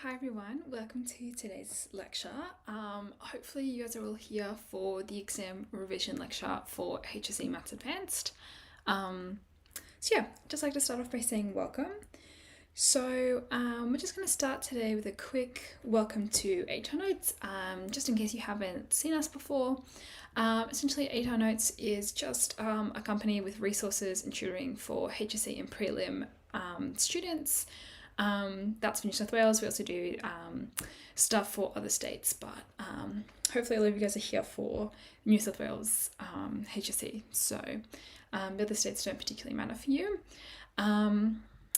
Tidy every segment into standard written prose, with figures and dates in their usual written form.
Hi everyone, welcome to today's lecture. Hopefully you guys are all here for the exam revision lecture for HSC Maths Advanced. Just like to start off by saying welcome. We're just going to start today with a quick welcome to HR Notes, just in case you haven't seen us before. Essentially, HR Notes is just a company with resources and tutoring for HSC and prelim students. That's for New South Wales. We also do stuff for other states, but hopefully all of you guys are here for New South Wales HSC, so the other states don't particularly matter for you.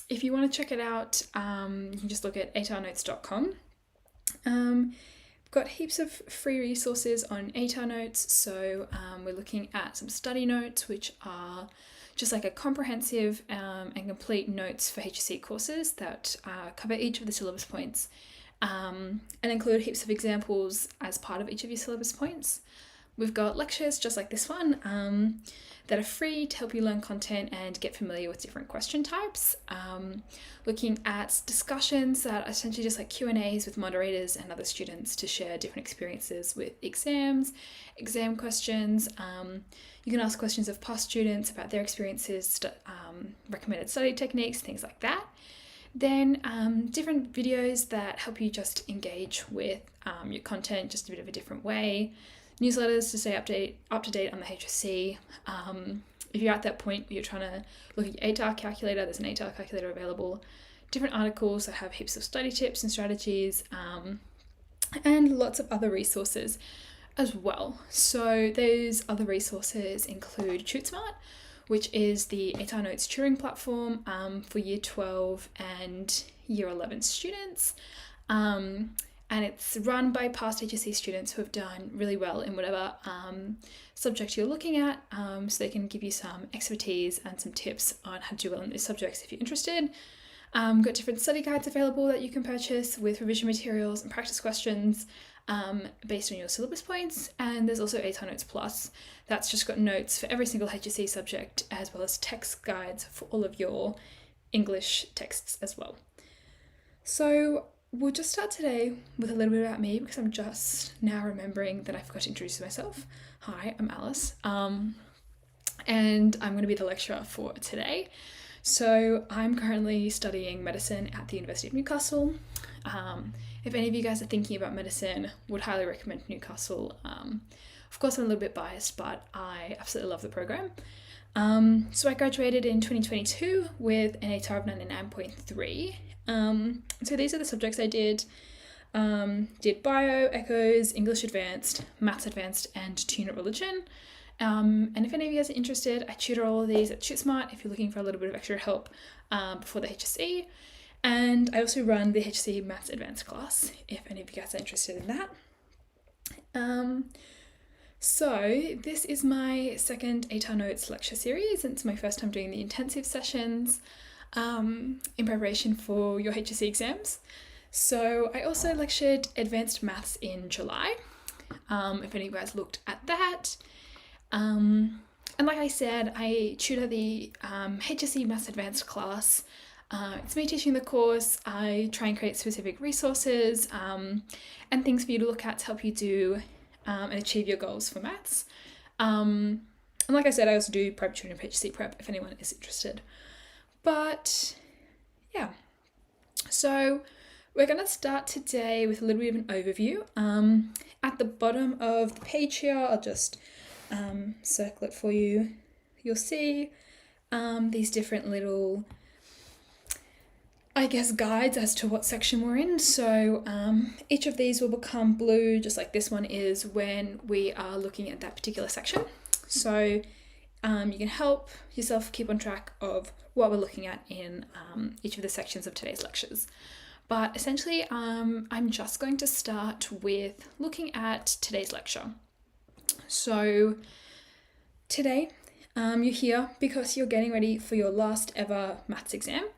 If you want to check it out, you can just look at hrnotes.com. We've got heaps of free resources on HR Notes, so we're looking at some study notes, which are just like a comprehensive and complete notes for HSC courses that cover each of the syllabus points and include heaps of examples as part of each of your syllabus points. We've got lectures just like this one that are free to help you learn content and get familiar with different question types. Looking at discussions that are essentially just like Q&As with moderators and other students to share different experiences with exams, exam questions. You can ask questions of past students about their experiences, recommended study techniques, things like that. Then different videos that help you just engage with your content just a bit of a different way. Newsletters to stay up to date on the HSC. If you're at that point where you're trying to look at your ATAR calculator, there's an ATAR calculator available. Different articles that have heaps of study tips and strategies, and lots of other resources as well. So those other resources include TutorSmart, which is the ATAR Notes tutoring platform for Year 12 and Year 11 students. And it's run by past HSC students who have done really well in whatever subject you're looking at, so they can give you some expertise and some tips on how to do well in those subjects if you're interested. We've got different study guides available that you can purchase with revision materials and practice questions based on your syllabus points, and there's also ATAR Notes Plus that's just got notes for every single HSC subject as well as text guides for all of your English texts as well. So we'll just start today with a little bit about me because I'm just now remembering that I forgot to introduce myself. Hi, I'm Alice, and I'm going to be the lecturer for today. So I'm currently studying medicine at the University of Newcastle. If any of you guys are thinking about medicine, would highly recommend Newcastle. Of course, I'm a little bit biased, but I absolutely love the program. So I graduated in 2022 with an ATAR of 99.3. So these are the subjects I did. Did Bio, Echos, English Advanced, Maths Advanced, and Tune Religion. And if any of you guys are interested, I tutor all of these at TutorSmart if you're looking for a little bit of extra help before the HSC. And I also run the HSC Maths Advanced class if any of you guys are interested in that. So this is my second ATAR Notes lecture series, and it's my first time doing the intensive sessions in preparation for your HSC exams. So I also lectured Advanced Maths in July, if any of you guys looked at that. And like I said, I tutor the HSC Maths Advanced class. It's me teaching the course. I try and create specific resources and things for you to look at to help you do and achieve your goals for maths. And like I said, I also do prep tutoring for HSC prep if anyone is interested. But yeah, so we're going to start today with a little bit of an overview. At the bottom of the page here, I'll just circle it for you. You'll see these different little, I guess, guides as to what section we're in. So each of these will become blue, just like this one is, when we are looking at that particular section. So you can help yourself keep on track of what we're looking at in each of the sections of today's lectures. But essentially, I'm just going to start with looking at today's lecture. So today, you're here because you're getting ready for your last ever maths exam.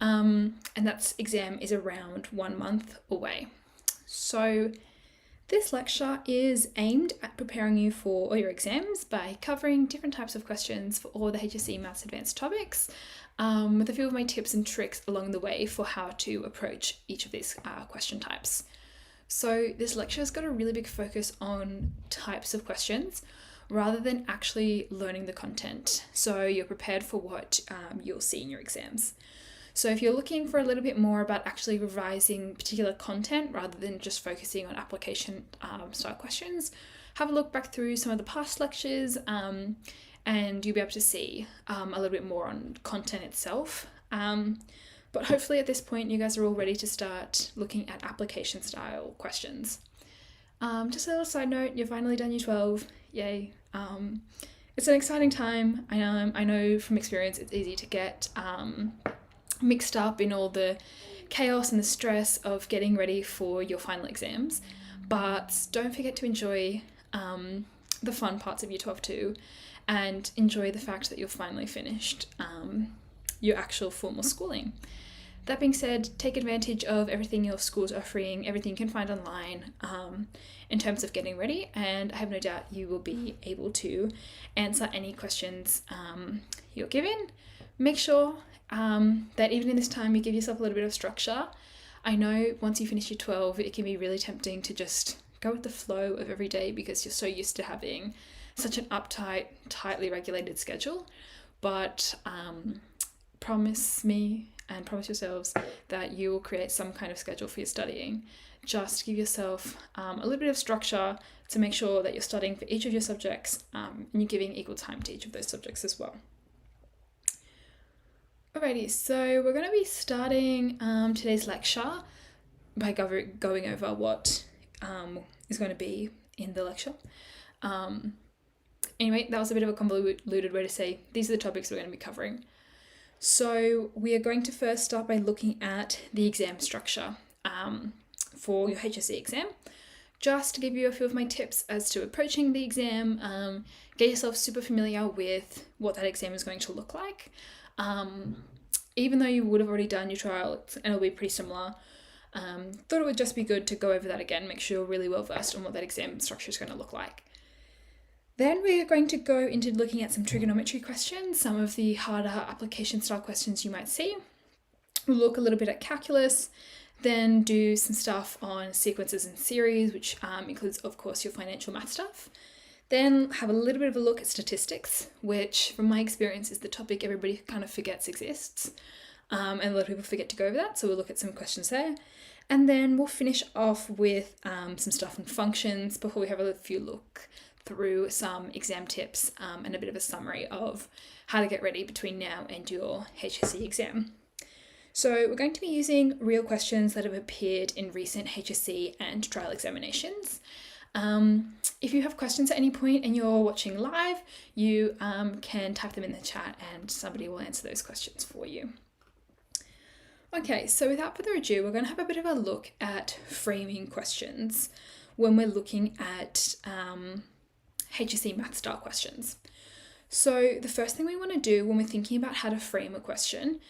And that exam is around 1 month away. So This lecture is aimed at preparing you for all your exams by covering different types of questions for all the HSC Maths Advanced topics, with a few of my tips and tricks along the way for how to approach each of these question types. So this lecture has got a really big focus on types of questions rather than actually learning the content, so you're prepared for what you'll see in your exams. So if you're looking for a little bit more about actually revising particular content rather than just focusing on application style questions, have a look back through some of the past lectures and you'll be able to see a little bit more on content itself. But hopefully at this point you guys are all ready to start looking at application style questions. Just a little side note, you've finally done Year 12, yay. It's an exciting time. I know from experience it's easy to get mixed up in all the chaos and the stress of getting ready for your final exams, but don't forget to enjoy the fun parts of Year 12 too, and enjoy the fact that you've finally finished your actual formal schooling. That being said, take advantage of everything your school's offering, everything you can find online in terms of getting ready, and I have no doubt you will be able to answer any questions you're given. Make sure that even in this time you give yourself a little bit of structure. I know once you finish Year 12 it can be really tempting to just go with the flow of every day because you're so used to having such an uptight, tightly regulated schedule, but promise me and promise yourselves that you will create some kind of schedule for your studying. Just give yourself a little bit of structure to make sure that you're studying for each of your subjects and you're giving equal time to each of those subjects as well. Alrighty, so we're going to be starting today's lecture by going over what is going to be in the lecture. Anyway, that was a bit of a convoluted way to say these are the topics we're going to be covering. So we are going to first start by looking at the exam structure for your HSC exam. Just to give you a few of my tips as to approaching the exam, get yourself super familiar with what that exam is going to look like. Even though you would have already done your trial and it'll be pretty similar, thought it would just be good to go over that again, make sure you're really well versed on what that exam structure is going to look like. Then we are going to go into looking at some trigonometry questions, some of the harder application style questions you might see. We'll look a little bit at calculus, then do some stuff on sequences and series, which includes, of course, your financial math stuff. Then have a little bit of a look at statistics, which from my experience is the topic everybody kind of forgets exists. And a lot of people forget to go over that, so we'll look at some questions there. And then we'll finish off with some stuff on functions before we have a few look through some exam tips and a bit of a summary of how to get ready between now and your HSC exam. So we're going to be using real questions that have appeared in recent HSC and trial examinations. If you have questions at any point and you're watching live, you can type them in the chat and somebody will answer those questions for you. Okay, so without further ado, we're going to have a bit of a look at framing questions when we're looking at HSC math style questions. So the first thing we want to do when we're thinking about how to frame a question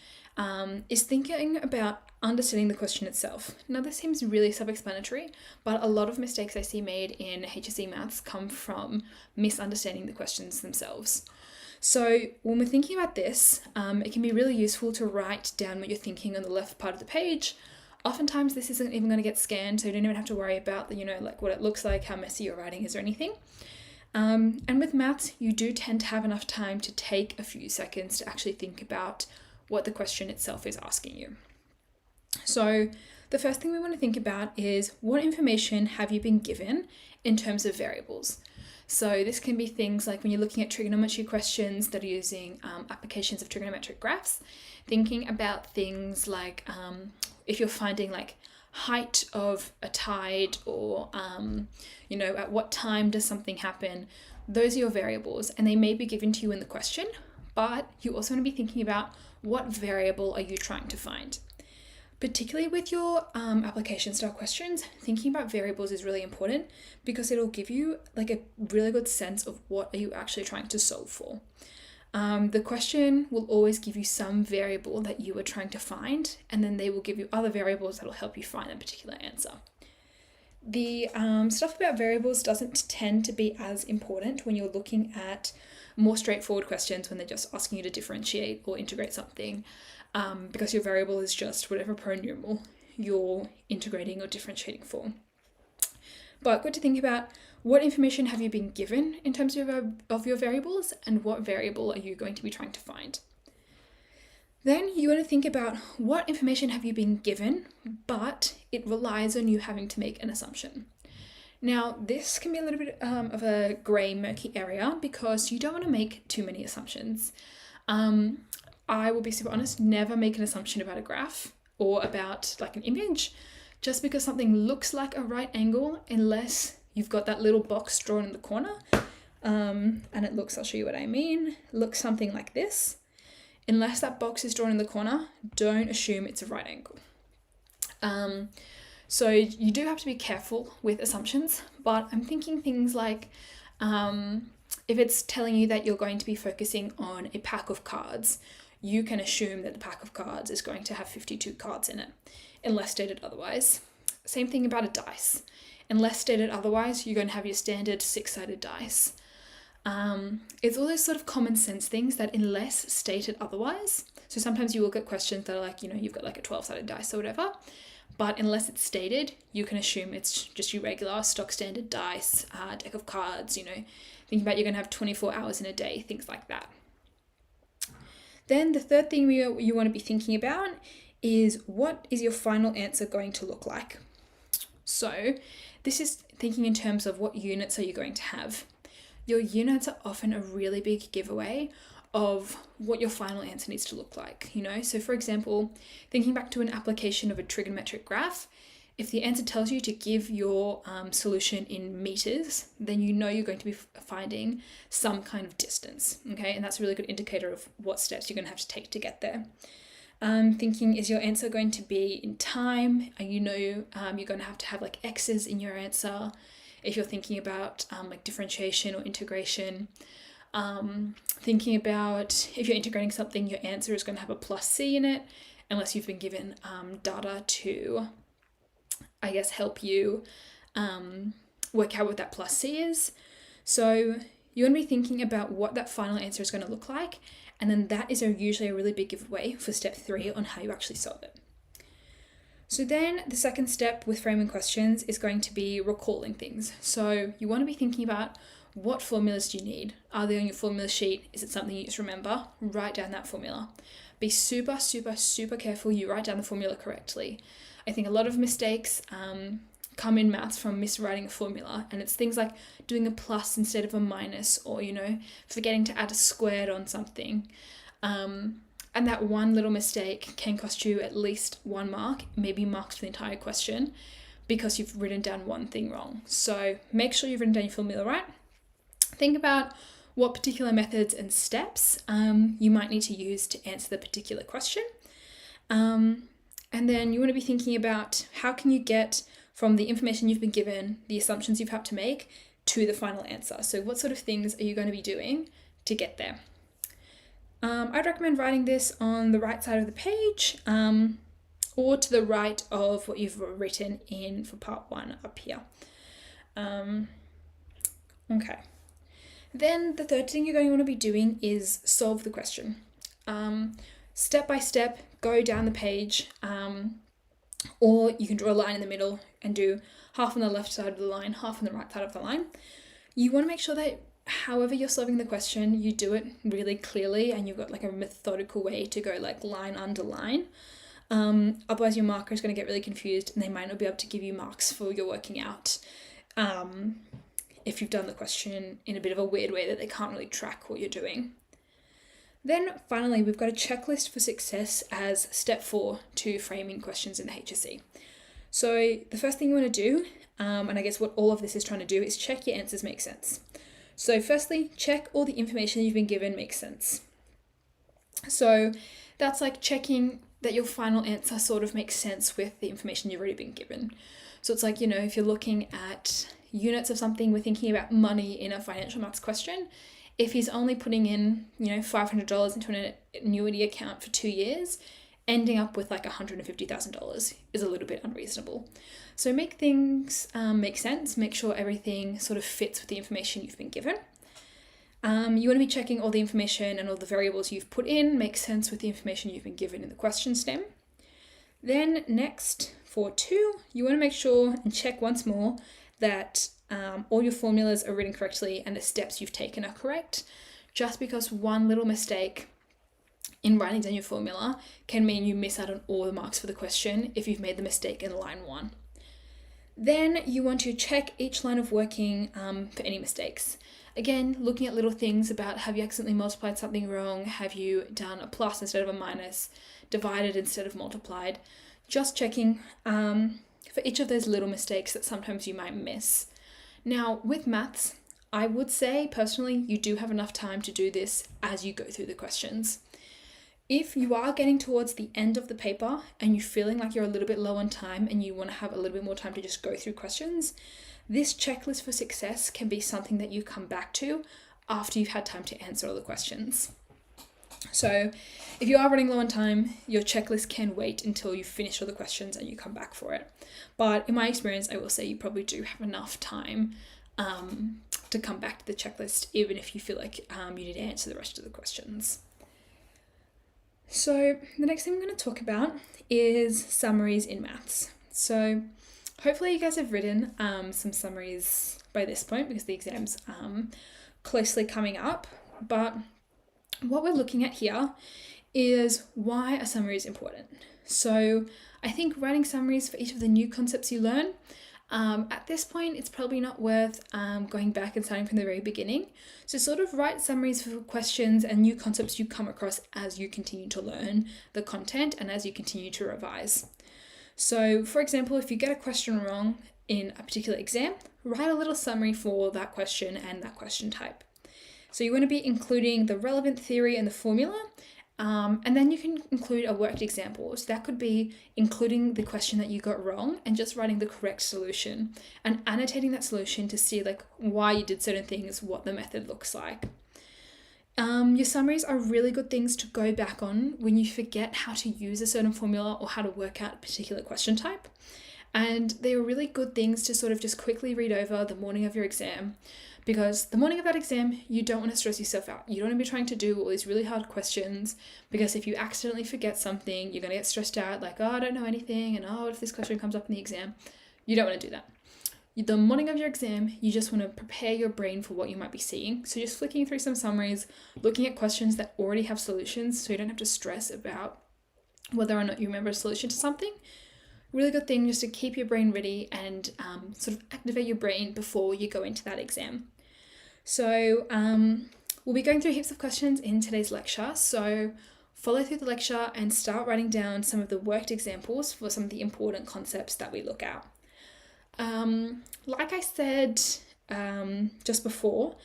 is thinking about understanding the question itself. Now this seems really self-explanatory, but a lot of mistakes I see made in HSC maths come from misunderstanding the questions themselves. So when we're thinking about this, it can be really useful to write down what you're thinking on the left part of the page. Oftentimes this isn't even going to get scanned, so you don't even have to worry about like what it looks like, how messy your writing is or anything. And with maths, you do tend to have enough time to take a few seconds to actually think about what the question itself is asking you. So the first thing we want to think about is what information have you been given in terms of variables? So this can be things like when you're looking at trigonometry questions that are using applications of trigonometric graphs, thinking about things like if you're finding like height of a tide or, at what time does something happen, those are your variables and they may be given to you in the question, but you also want to be thinking about what variable are you trying to find. Particularly with your application style questions, thinking about variables is really important because it'll give you like a really good sense of what are you actually trying to solve for. The question will always give you some variable that you are trying to find, and then they will give you other variables that will help you find a particular answer. The stuff about variables doesn't tend to be as important when you're looking at more straightforward questions when they're just asking you to differentiate or integrate something, because your variable is just whatever pronumeral you're integrating or differentiating for. But good to think about, what information have you been given in terms of your variables, and what variable are you going to be trying to find? Then you want to think about what information have you been given, but it relies on you having to make an assumption. Now, this can be a little bit of a grey, murky area because you don't want to make too many assumptions. I will be super honest, never make an assumption about a graph or about like an image just because something looks like a right angle, unless you've got that little box drawn in the corner. And it looks, I'll show you what I mean, looks something like this. Unless that box is drawn in the corner, don't assume it's a right angle. So you do have to be careful with assumptions, but I'm thinking things like, if it's telling you that you're going to be focusing on a pack of cards, you can assume that the pack of cards is going to have 52 cards in it, unless stated otherwise. Same thing about a dice. Unless stated otherwise, you're going to have your standard 6-sided dice. It's all those sort of common sense things that unless stated otherwise, so sometimes you will get questions that are like, you've got like a 12-sided dice or whatever, but unless it's stated, you can assume it's just your regular stock standard dice, deck of cards, think about you're going to have 24 hours in a day, things like that. Then the third thing you want to be thinking about is, what is your final answer going to look like? So this is thinking in terms of what units are you going to have. Your units are often a really big giveaway of what your final answer needs to look like, So for example, thinking back to an application of a trigonometric graph, if the answer tells you to give your solution in meters, then you're going to be finding some kind of distance, okay? And that's a really good indicator of what steps you're going to have to take to get there. Thinking, is your answer going to be in time? You're going to have like X's in your answer. If you're thinking about like differentiation or integration, thinking about if you're integrating something, your answer is going to have a plus C in it, unless you've been given data to, help you work out what that plus C is. So you're going to be thinking about what that final answer is going to look like, and then that is usually a really big giveaway for step 3 on how you actually solve it. So then the second step with framing questions is going to be recalling things. So you want to be thinking about, what formulas do you need? Are they on your formula sheet? Is it something you just remember? Write down that formula. Be super, super, super careful you write down the formula correctly. I think a lot of mistakes come in maths from miswriting a formula, and it's things like doing a plus instead of a minus, or forgetting to add a squared on something. And that one little mistake can cost you at least 1 mark, maybe marks for the entire question, because you've written down one thing wrong. So make sure you've written down your formula right. Think about what particular methods and steps you might need to use to answer the particular question. And then you want to be thinking about, how can you get from the information you've been given, the assumptions you've had to make, to the final answer. So what sort of things are you going to be doing to get there? I'd recommend writing this on the right side of the page, or to the right of what you've written in for part 1 up here. Okay. Then the third thing you're going to want to be doing is solve the question. Step by step, go down the page, or you can draw a line in the middle and do half on the left side of the line, half on the right side of the line. You want to make sure that however you're solving the question, you do it really clearly and you've got like a methodical way to go like line under line. Otherwise your marker is going to get really confused and they might not be able to give you marks for your working out if you've done the question in a bit of a weird way that they can't really track what you're doing. Then finally, we've got a checklist for success as step 4 to framing questions in the HSC. So the first thing you want to do, and I guess what all of this is trying to do, is check your answers make sense. So firstly, check all the information you've been given makes sense. So that's like checking that your final answer sort of makes sense with the information you've already been given. So it's like, if you're looking at units of something, we're thinking about money in a financial maths question. If he's only putting in, $500 into an annuity account for 2 years, ending up with like $150,000 is a little bit unreasonable. So make things make sense, make sure everything sort of fits with the information you've been given. You want to be checking all the information and all the variables you've put in make sense with the information you've been given in the question stem. Then next, for 2, you want to make sure and check once more that all your formulas are written correctly and the steps you've taken are correct. Just because one little mistake in writing down your formula can mean you miss out on all the marks for the question if you've made the mistake in line 1. Then you want to check each line of working for any mistakes. Again, looking at little things about, have you accidentally multiplied something wrong? Have you done a plus instead of a minus? Divided instead of multiplied? Just checking for each of those little mistakes that sometimes you might miss. Now, with maths, I would say personally, you do have enough time to do this as you go through the questions. If you are getting towards the end of the paper and you're feeling like you're a little bit low on time and you want to have a little bit more time to just go through questions, this checklist for success can be something that you come back to after you've had time to answer all the questions. So if you are running low on time, your checklist can wait until you finish all the questions and you come back for it. But in my experience, I will say you probably do have enough time to come back to the checklist, even if you feel like you need to answer the rest of the questions. So the next thing I'm going to talk about is summaries in maths. So hopefully you guys have written some summaries by this point because the exam's closely coming up. But what we're looking at here is why a summary is important. So I think writing summaries for each of the new concepts you learn, at this point, it's probably not worth going back and starting from the very beginning. So sort of write summaries for questions and new concepts you come across as you continue to learn the content and as you continue to revise. So for example, if you get a question wrong in a particular exam, write a little summary for that question and that question type. So you want to be including the relevant theory and the formula, and then you can include a worked example. So that could be including the question that you got wrong and just writing the correct solution and annotating that solution to see like why you did certain things, what the method looks like. Your summaries are really good things to go back on when you forget how to use a certain formula or how to work out a particular question type. And they are really good things to sort of just quickly read over the morning of your exam, because the morning of that exam, you don't want to stress yourself out. You don't want to be trying to do all these really hard questions, because if you accidentally forget something, you're going to get stressed out like, oh, I don't know anything, and oh, if this question comes up in the exam. You don't want to do that. The morning of your exam, you just want to prepare your brain for what you might be seeing. So just flicking through some summaries, looking at questions that already have solutions so you don't have to stress about whether or not you remember a solution to something. Really good thing just to keep your brain ready and sort of activate your brain before you go into that exam. So we'll be going through heaps of questions in today's lecture. So follow through the lecture and start writing down some of the worked examples for some of the important concepts that we look at. Like I said just before,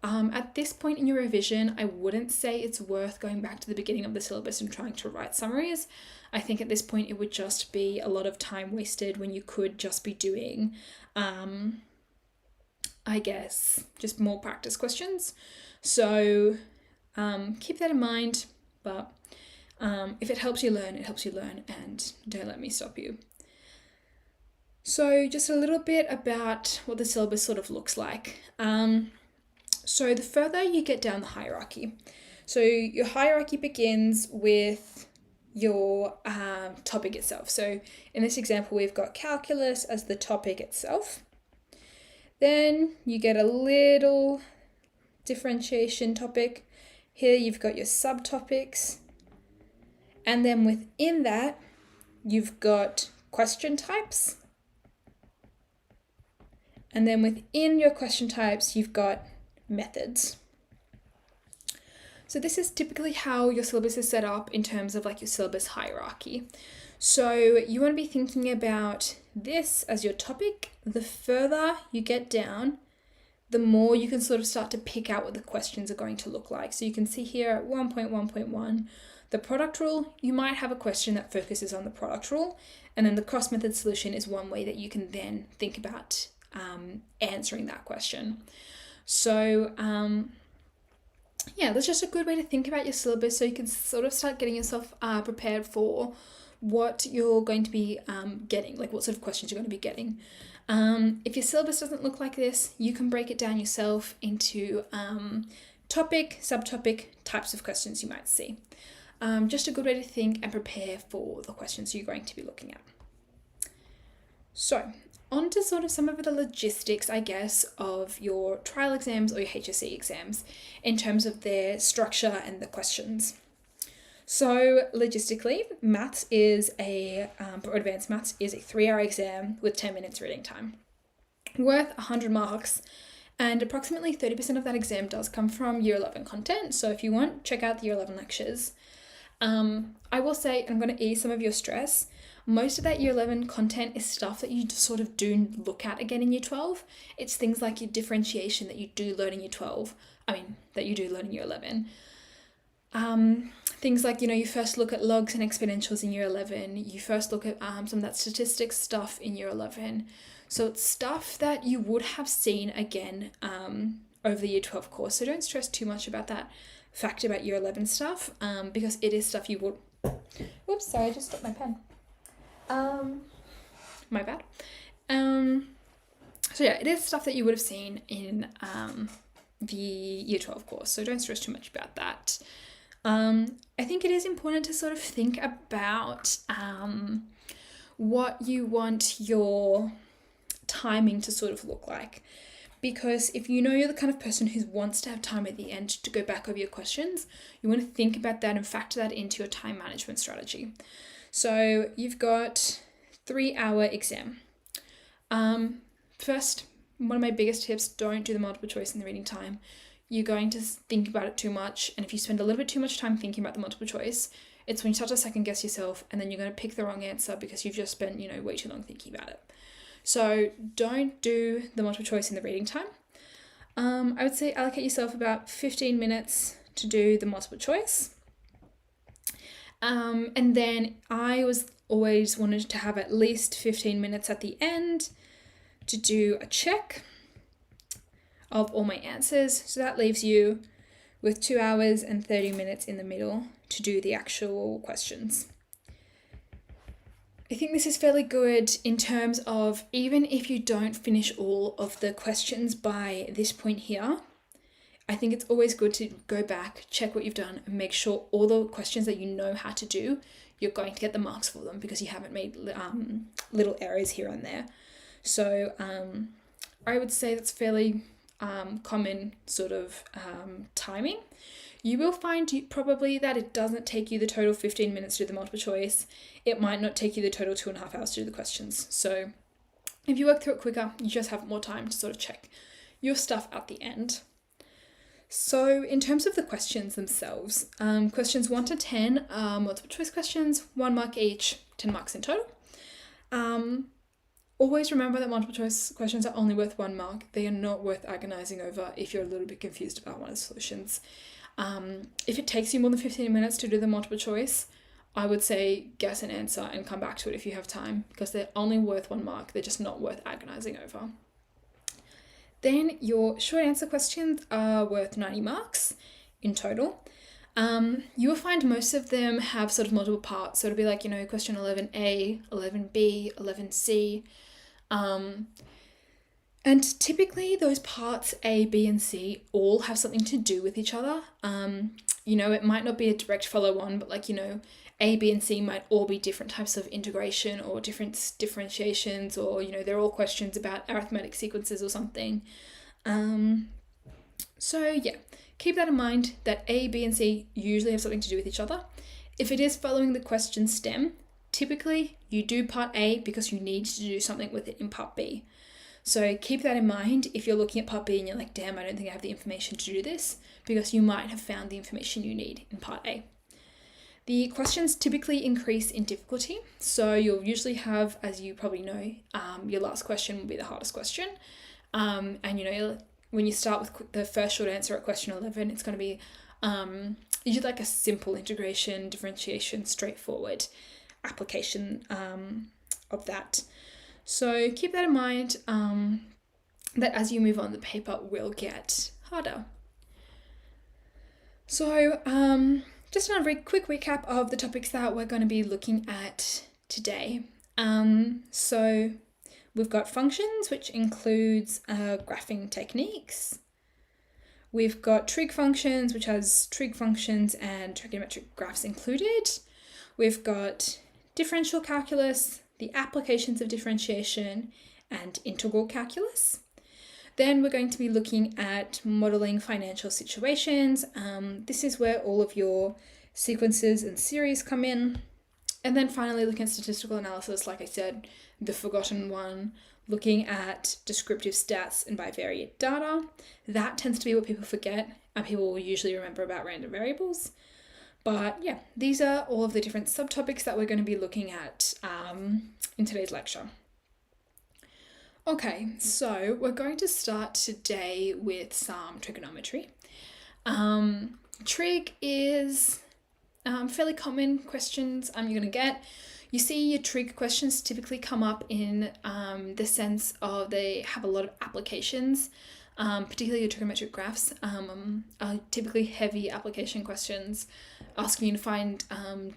at this point in your revision, I wouldn't say it's worth going back to the beginning of the syllabus and trying to write summaries. I think at this point it would just be a lot of time wasted when you could just be doing, I guess, just more practice questions. So keep that in mind, but if it helps you learn, it helps you learn, and don't let me stop you. So just a little bit about what the syllabus sort of looks like. So the further you get down the hierarchy, so your hierarchy begins with your topic itself. So in this example, we've got calculus as the topic itself. Then you get a little differentiation topic. Here you've got your subtopics. And then within that, you've got question types. And then within your question types, you've got methods. So this is typically how your syllabus is set up in terms of like your syllabus hierarchy. So you want to be thinking about this as your topic. The further you get down, the more you can sort of start to pick out what the questions are going to look like. So you can see here at 1.1.1, the product rule, you might have a question that focuses on the product rule, and then the cross method solution is one way that you can then think about answering that question. So yeah, that's just a good way to think about your syllabus so you can sort of start getting yourself prepared for what you're going to be getting, like what sort of questions you're going to be getting. If your syllabus doesn't look like this, you can break it down yourself into topic, subtopic, types of questions you might see. Just a good way to think and prepare for the questions you're going to be looking at. So, on to sort of some of the logistics, I guess, of your trial exams or your HSC exams in terms of their structure and the questions. So, logistically, maths is or advanced maths is a 3-hour exam with 10 minutes reading time, worth 100 marks, and approximately 30% of that exam does come from Year 11 content. So, if you want, check out the Year 11 lectures. I will say, I'm going to ease some of your stress. Most of that Year 11 content is stuff that you sort of do look at again in Year 12. It's things like your differentiation that you do learn in Year 12. That you do learn in Year 11. Things like, you first look at logs and exponentials in Year 11. You first look at some of that statistics stuff in Year 11. So it's stuff that you would have seen again over the Year 12 course. So don't stress too much about that fact about Year 11 stuff because it is stuff you would... Oops, sorry, I just dropped my pen. My bad. So yeah, it is stuff that you would have seen in the Year 12 course, so don't stress too much about that. I think it is important to sort of think about what you want your timing to sort of look like. Because if you know you're the kind of person who wants to have time at the end to go back over your questions, you want to think about that and factor that into your time management strategy. So you've got 3-hour exam. First, one of my biggest tips, don't do the multiple choice in the reading time. You're going to think about it too much, and if you spend a little bit too much time thinking about the multiple choice, it's when you start to second guess yourself, and then you're going to pick the wrong answer because you've just spent, way too long thinking about it. So don't do the multiple choice in the reading time. I would say allocate yourself about 15 minutes to do the multiple choice. And then I always wanted to have at least 15 minutes at the end to do a check of all my answers. So that leaves you with 2 hours and 30 minutes in the middle to do the actual questions. I think this is fairly good in terms of even if you don't finish all of the questions by this point here, I think it's always good to go back, check what you've done, and make sure all the questions that you know how to do, you're going to get the marks for them because you haven't made little errors here and there. So I would say that's fairly common sort of timing. You will find probably that it doesn't take you the total 15 minutes to do the multiple choice. It might not take you the total 2.5 hours to do the questions. So if you work through it quicker, you just have more time to sort of check your stuff at the end. So in terms of the questions themselves, questions 1 to 10 are multiple choice questions, 1 mark each, 10 marks in total. Always remember that multiple choice questions are only worth 1 mark. They are not worth agonizing over if you're a little bit confused about one of the solutions. If it takes you more than 15 minutes to do the multiple choice, I would say guess an answer and come back to it if you have time, because they're only worth 1 mark. They're just not worth agonizing over. Then your short answer questions are worth 90 marks in total. You will find most of them have sort of multiple parts. So it'll be like, question 11A, 11B, 11C. And typically those parts A, B, and C all have something to do with each other. It might not be a direct follow on, but A, B, and C might all be different types of integration or different differentiations, or, they're all questions about arithmetic sequences or something. So yeah, keep that in mind that A, B, and C usually have something to do with each other. If it is following the question stem, typically you do part A because you need to do something with it in part B. So keep that in mind if you're looking at part B and you're like, damn, I don't think I have the information to do this, because you might have found the information you need in part A. The questions typically increase in difficulty. So you'll usually have, as you probably know, your last question will be the hardest question. And when you start with the first short answer at question 11, it's going to be usually like a simple integration, differentiation, straightforward application of that. So keep that in mind, that as you move on, the paper will get harder. So just another very quick recap of the topics that we're going to be looking at today. So we've got functions, which includes graphing techniques. We've got trig functions, which has trig functions and trigonometric graphs included. We've got differential calculus, the applications of differentiation, and integral calculus. Then we're going to be looking at modelling financial situations. This is where all of your sequences and series come in. And then finally looking at statistical analysis, like I said, the forgotten one, looking at descriptive stats and bivariate data. That tends to be what people forget, and people will usually remember about random variables. But yeah, these are all of the different subtopics that we're going to be looking at in today's lecture. Okay, so we're going to start today with some trigonometry. Trig is fairly common questions you're going to get. You see your trig questions typically come up in the sense of they have a lot of applications, particularly your trigonometric graphs are typically heavy application questions, asking you to find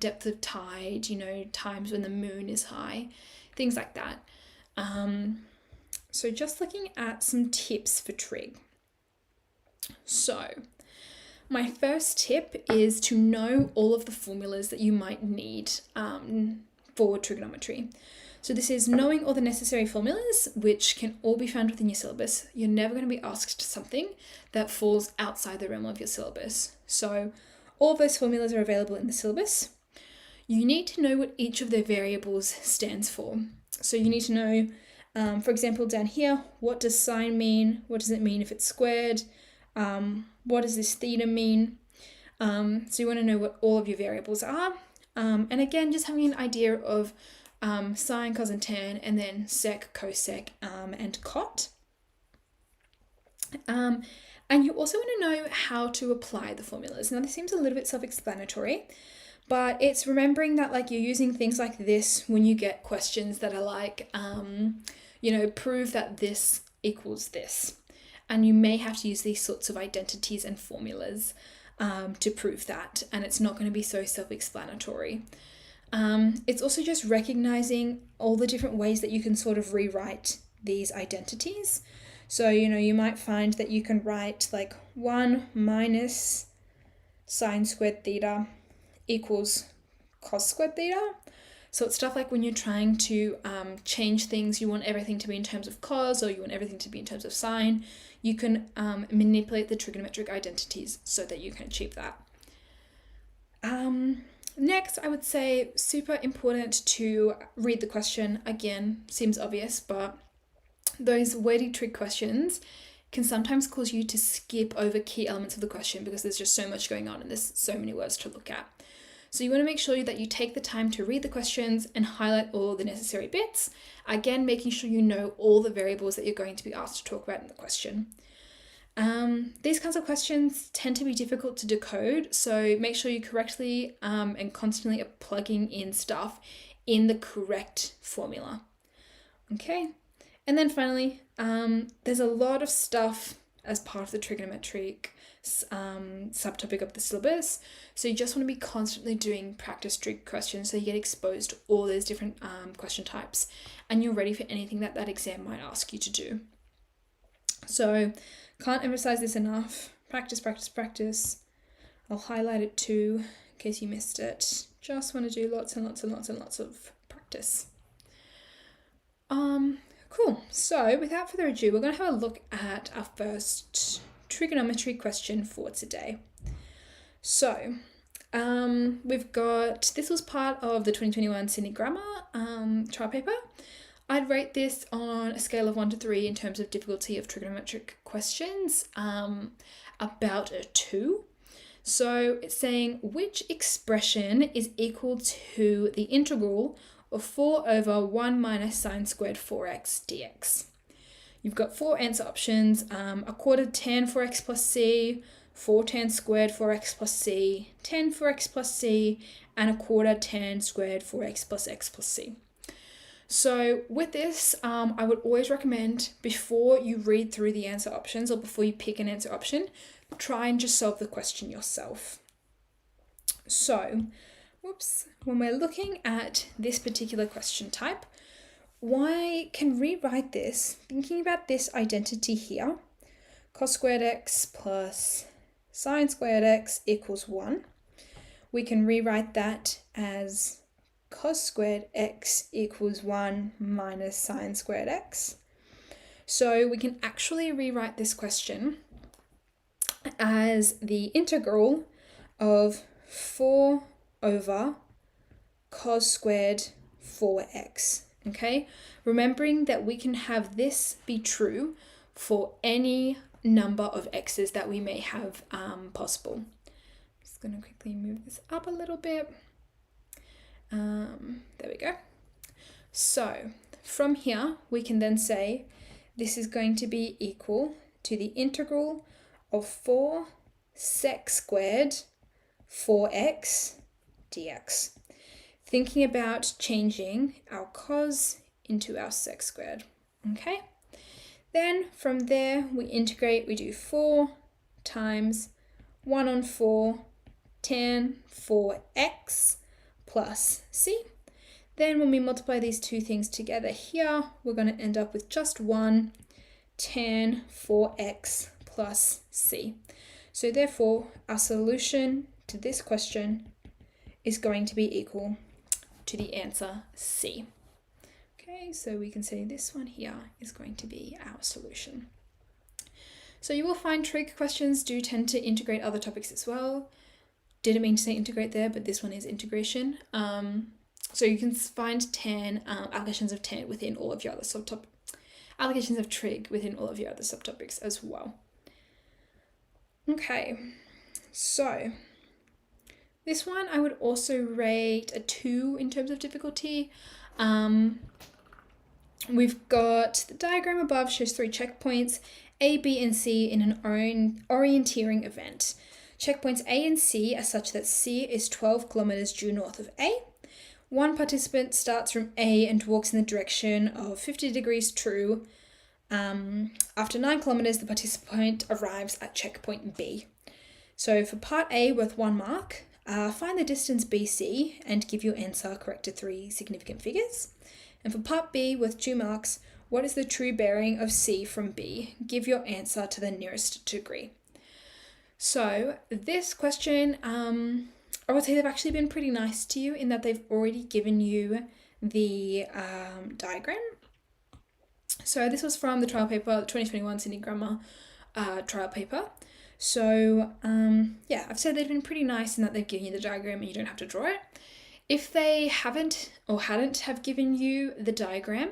depth of tide, times when the moon is high, things like that. So just looking at some tips for trig. So my first tip is to know all of the formulas that you might need for trigonometry. So this is knowing all the necessary formulas, which can all be found within your syllabus. You're never going to be asked something that falls outside the realm of your syllabus. So all of those formulas are available in the syllabus. You need to know what each of their variables stands for. So you need to know, for example, down here, what does sine mean? What does it mean if it's squared? What does this theta mean? So you want to know what all of your variables are. And again, just having an idea of sine, cos, and tan, and then sec, cosec, and cot. And you also want to know how to apply the formulas. Now, this seems a little bit self-explanatory, but it's remembering that you're using things like this when you get questions that are like, prove that this equals this. And you may have to use these sorts of identities and formulas to prove that, and it's not going to be so self-explanatory. It's also just recognizing all the different ways that you can sort of rewrite these identities. So, you might find that you can write 1 minus sine squared theta equals cos squared theta. So it's stuff like when you're trying to change things, you want everything to be in terms of cos, or you want everything to be in terms of sine. You can manipulate the trigonometric identities so that you can achieve that. Next, I would say super important to read the question. Again, seems obvious, but those wordy trig questions can sometimes cause you to skip over key elements of the question because there's just so much going on and there's so many words to look at. So you want to make sure that you take the time to read the questions and highlight all the necessary bits. Again, making sure you know all the variables that you're going to be asked to talk about in the question. These kinds of questions tend to be difficult to decode, so make sure you correctly and constantly are plugging in stuff in the correct formula. Okay, and then finally, there's a lot of stuff as part of the trigonometric subtopic of the syllabus, so you just want to be constantly doing practice trig questions so you get exposed to all those different question types and you're ready for anything that exam might ask you to do. So can't emphasize this enough. Practice, practice, practice. I'll highlight it too in case you missed it. Just want to do lots and lots and lots and lots of practice. Cool. So without further ado, we're going to have a look at our first trigonometry question for today. So we've got, this was part of the 2021 Sydney Grammar trial paper. I'd rate this on a scale of 1 to 3 in terms of difficulty of trigonometric questions, about a 2. So it's saying which expression is equal to the integral of 4 over 1 minus sine squared 4x dx. You've got 4 answer options, a quarter tan 4x plus c, 4 tan squared 4x plus c, tan 4x plus c, and a quarter tan squared 4x plus x plus c. So with this, I would always recommend before you read through the answer options or before you pick an answer option try and just solve the question yourself. So, when we're looking at this particular question type, I can rewrite this thinking about this identity here, cos squared x plus sine squared x equals 1. We can rewrite that as cos squared x equals 1 minus sine squared x. So we can actually rewrite this question as the integral of 4 over cos squared 4x, okay? Remembering that we can have this be true for any number of x's that we may have possible. Just going to quickly move this up a little bit. There we go. So from here, we can then say this is going to be equal to the integral of 4 sec squared 4x dx. Thinking about changing our cos into our sec squared, okay? Then from there, we integrate, we do 4 times 1 on 4 tan 4x plus c. Then when we multiply these two things together here, we're going to end up with just 1 tan 4x plus c. So therefore, our solution to this question is going to be equal to the answer C. Okay, so we can say this one here is going to be our solution. So you will find trig questions do tend to integrate other topics as well. Didn't mean to say integrate there, but this one is integration. So you can find applications of tan within all of your other subtopics, applications of trig within all of your other subtopics as well. Okay, so this one I would also rate a 2 in terms of difficulty. We've got the diagram above shows 3 checkpoints, A, B, and C in an orienteering event. Checkpoints A and C are such that C is 12 kilometers due north of A. One participant starts from A and walks in the direction of 50 degrees true. After 9 kilometers, the participant arrives at checkpoint B. So for part A worth 1 mark, find the distance BC and give your answer correct to 3 significant figures. And for part B worth 2 marks, what is the true bearing of C from B? Give your answer to the nearest degree. So this question, I would say they've actually been pretty nice to you in that they've already given you the diagram. So this was from the trial paper, the 2021 Sydney Grammar trial paper. So yeah, I've said they've been pretty nice in that they've given you the diagram and you don't have to draw it. If they haven't or hadn't have given you the diagram,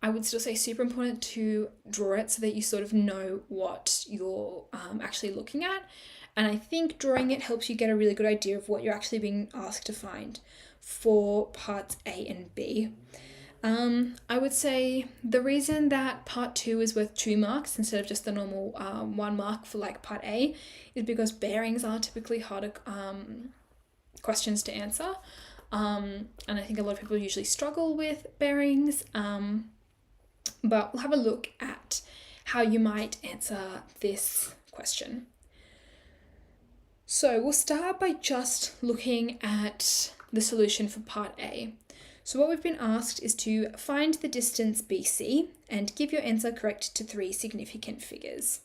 I would still say super important to draw it so that you sort of know what you're actually looking at. And I think drawing it helps you get a really good idea of what you're actually being asked to find for parts A and B. I would say the reason that part 2 is worth 2 marks instead of just the normal 1 mark for like part A is because bearings are typically harder questions to answer. And I think a lot of people usually struggle with bearings. But we'll have a look at how you might answer this question. So we'll start by just looking at the solution for part A. So what we've been asked is to find the distance BC and give your answer correct to 3 significant figures.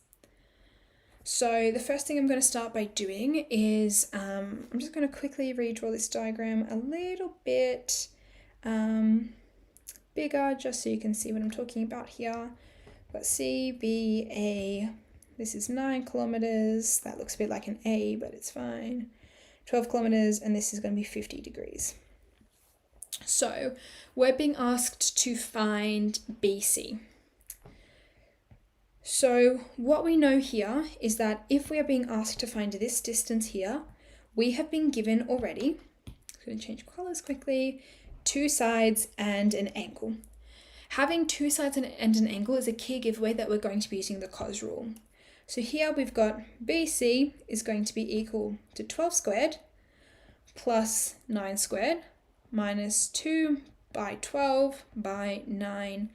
So the first thing I'm going to start by doing is, I'm just going to quickly redraw this diagram a little bit bigger just so you can see what I'm talking about here. But C, B, A, this is 9 kilometers. That looks a bit like an A, but it's fine. 12 kilometers, and this is going to be 50 degrees. So we're being asked to find BC. So what we know here is that if we are being asked to find this distance here, we have been given already, I'm going to change colors quickly, 2 sides and an angle. Having 2 sides and an angle is a key giveaway that we're going to be using the cos rule. So here we've got BC is going to be equal to 12 squared plus 9 squared minus 2 by 12 by 9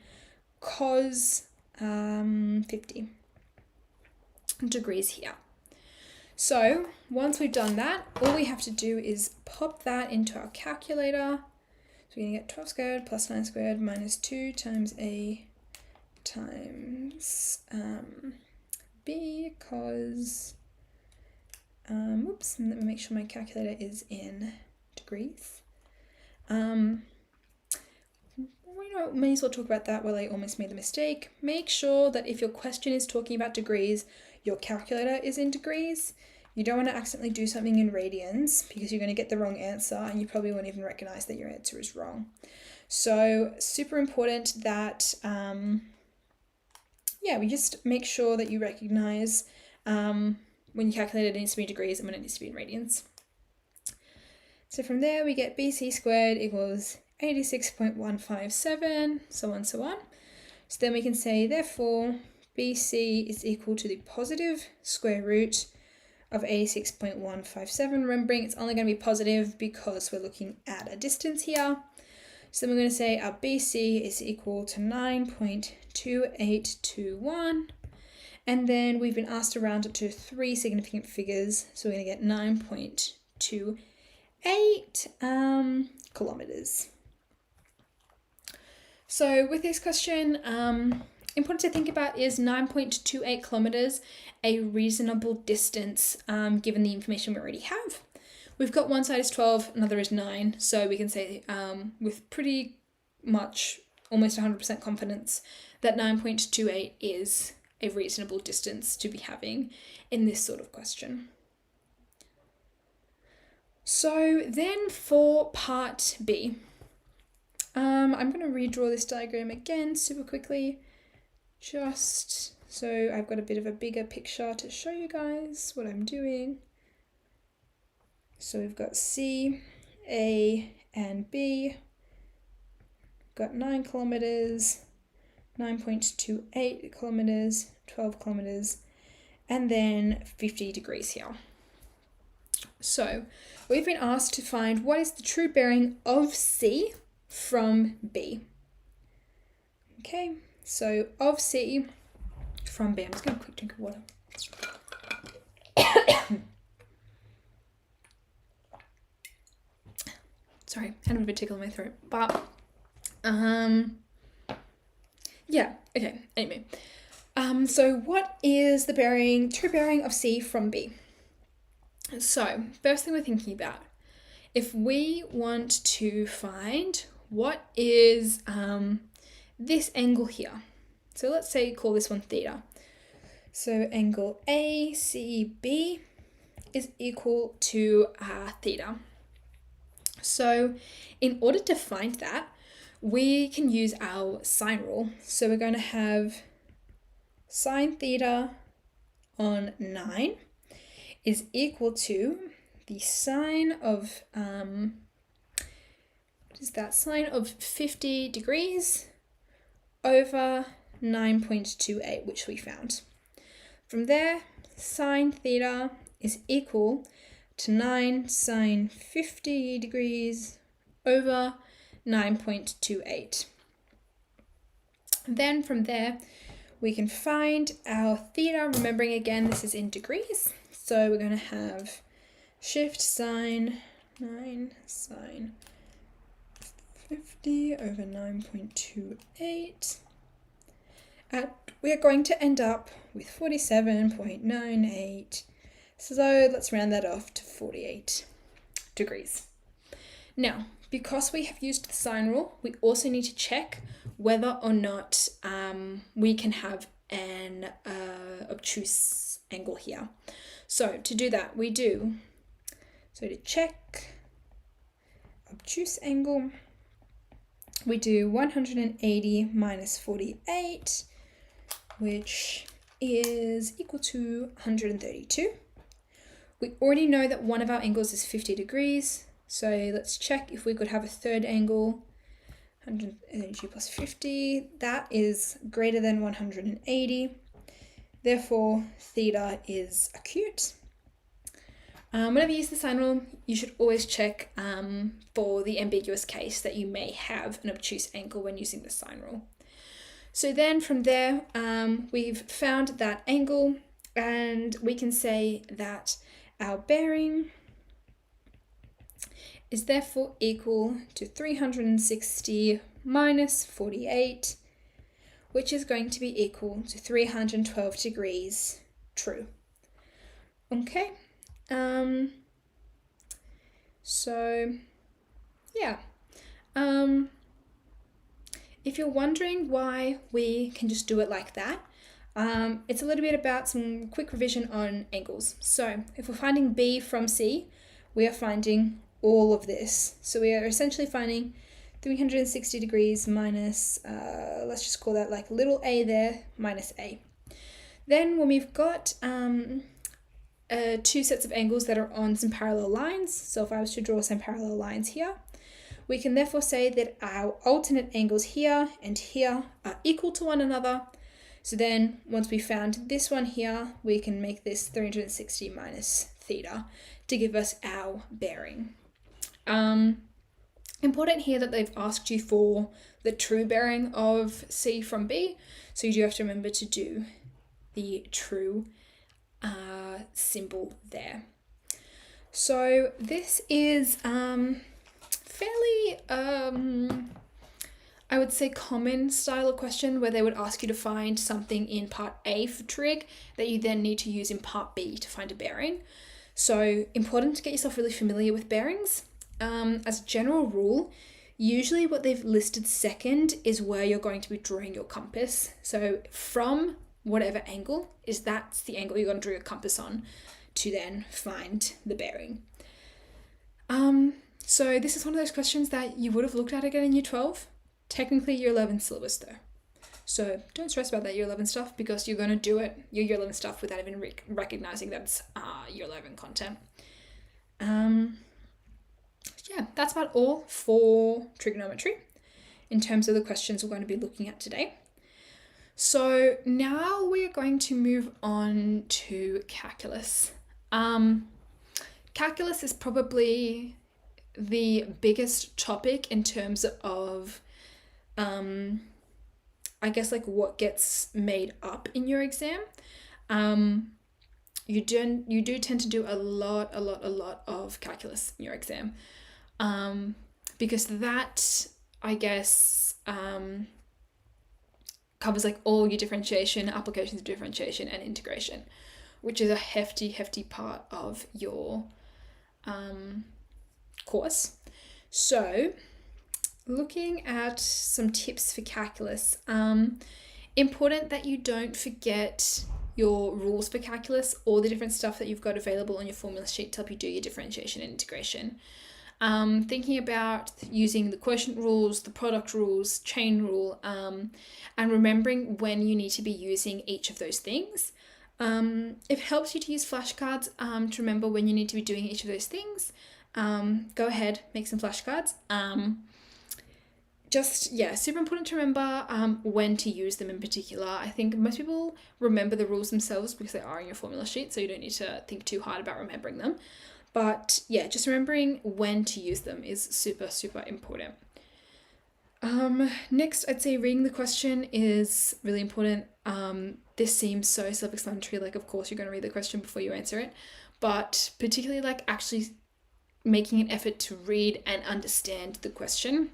cos 50 degrees here. So once we've done that, all we have to do is pop that into our calculator. So we're going to get 12 squared plus 9 squared minus 2 times a times b, because, whoops, let me make sure my calculator is in degrees. We may as well talk about that while I almost made the mistake. Make sure that if your question is talking about degrees, your calculator is in degrees. You don't want to accidentally do something in radians because you're going to get the wrong answer and you probably won't even recognize that your answer is wrong. So super important that, we just make sure that you recognize when you calculate it needs to be in degrees and when it needs to be in radians. So from there we get BC squared equals 86.157, so on, so on. So then we can say, therefore, BC is equal to the positive square root of 86.157. Remembering it's only going to be positive because we're looking at a distance here. So then we're going to say our BC is equal to 9.2821. And then we've been asked to round it to 3 significant figures. So we're going to get 9.28 kilometers. So with this question, important to think about, is 9.28 kilometers a reasonable distance given the information we already have? We've got one side is 12, another is 9, so we can say with pretty much almost 100% confidence that 9.28 is a reasonable distance to be having in this sort of question. So then for part B, I'm going to redraw this diagram again super quickly, just so I've got a bit of a bigger picture to show you guys what I'm doing. So we've got C, A, and B. We've got 9 kilometers, 9.28 kilometers, 12 kilometers, and then 50 degrees here. So we've been asked to find what is the true bearing of C from B. Okay, so of C from B. I'm just going to quick drink of water. Sorry, had a bit of a tickle in my throat, but yeah, okay, anyway. So what is the true bearing of C from B? So first thing we're thinking about, if we want to find what is this angle here. So let's say call this one theta. So angle ACB is equal to theta. So in order to find that, we can use our sine rule. So we're going to have sine theta on 9 is equal to the sine of, what is that? Sine of 50 degrees over 9.28, which we found. From there, sine theta is equal to 9 sine 50 degrees over 9.28. Then from there, we can find our theta. Remembering again, this is in degrees. So we're going to have shift sine 9 sine 50 over 9.28. We're going to end up with 47.98. So let's round that off to 48 degrees. Now, because we have used the sine rule, we also need to check whether or not we can have an obtuse angle here. So to do that, we do, so to check obtuse angle, we do 180 minus 48, which is equal to 132. We already know that one of our angles is 50 degrees, so let's check if we could have a third angle. 132 plus 50, that is greater than 180. Therefore, theta is acute. Whenever you use the sine rule, you should always check for the ambiguous case that you may have an obtuse angle when using the sine rule. So then from there, we've found that angle, And we can say that our bearing is therefore equal to 360 minus 48, which is going to be equal to 312 degrees true. Okay, so yeah. If you're wondering why we can just do it like that, it's a little bit about some quick revision on angles. So if we're finding B from C, we are finding all of this. So we are essentially finding 360 degrees minus, let's just call that like little a there, minus a. Then when we've got two sets of angles that are on some parallel lines, so if I was to draw some parallel lines here, we can therefore say that our alternate angles here and here are equal to one another. So then once we found this one here, we can make this 360 minus theta to give us our bearing. Important here that they've asked you for the true bearing of C from B, so you do have to remember to do the true symbol there. So this is fairly, I would say, common style of question where they would ask you to find something in part A for trig that you then need to use in part B to find a bearing. So important to get yourself really familiar with bearings. As a general rule, usually what they've listed second is where you're going to be drawing your compass. So from whatever angle that's the angle you're going to draw your compass on to then find the bearing. So this is one of those questions that you would have looked at again in Year 12. Technically Year 11 syllabus though. So don't stress about that Year 11 stuff because you're going to do it, your Year 11 stuff, without even recognizing that it's Year 11 content. Yeah, that's about all for trigonometry in terms of the questions we're going to be looking at today. So now we're going to move on to calculus. Calculus is probably the biggest topic in terms of, I guess, like what gets made up in your exam. You do tend to do a lot of calculus in your exam, because that, I guess, covers like all your differentiation, applications of differentiation, and integration, which is a hefty part of your course. So looking at some tips for calculus, important that you don't forget your rules for calculus or the different stuff that you've got available on your formula sheet to help you do your differentiation and integration. Thinking about using the quotient rules, the product rules, chain rule, and remembering when you need to be using each of those things. If it helps you to use flashcards to remember when you need to be doing each of those things, go ahead, make some flashcards. Super important to remember when to use them in particular. I think most people remember the rules themselves because they are in your formula sheet, so you don't need to think too hard about remembering them. But yeah, just remembering when to use them is super important. Next, I'd say reading the question is really important. This seems so self-explanatory, like of course you're going to read the question before you answer it, but particularly like actually making an effort to read and understand the question,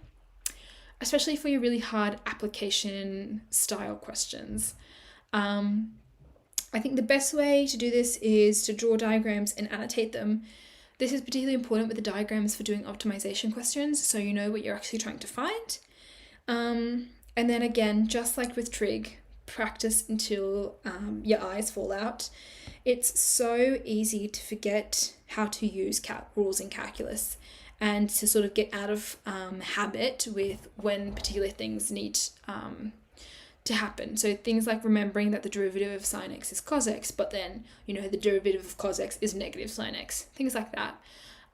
especially for your really hard application style questions. I think the best way to do this is to draw diagrams and annotate them. This is particularly important with the diagrams for doing optimization questions, so you know what you're actually trying to find. And then again, just like with trig, practice until your eyes fall out. It's so easy to forget how to use rules in calculus and to sort of get out of habit with when particular things need to happen. So things like remembering that the derivative of sine x is cos x, but then, the derivative of cos x is negative sine x, things like that.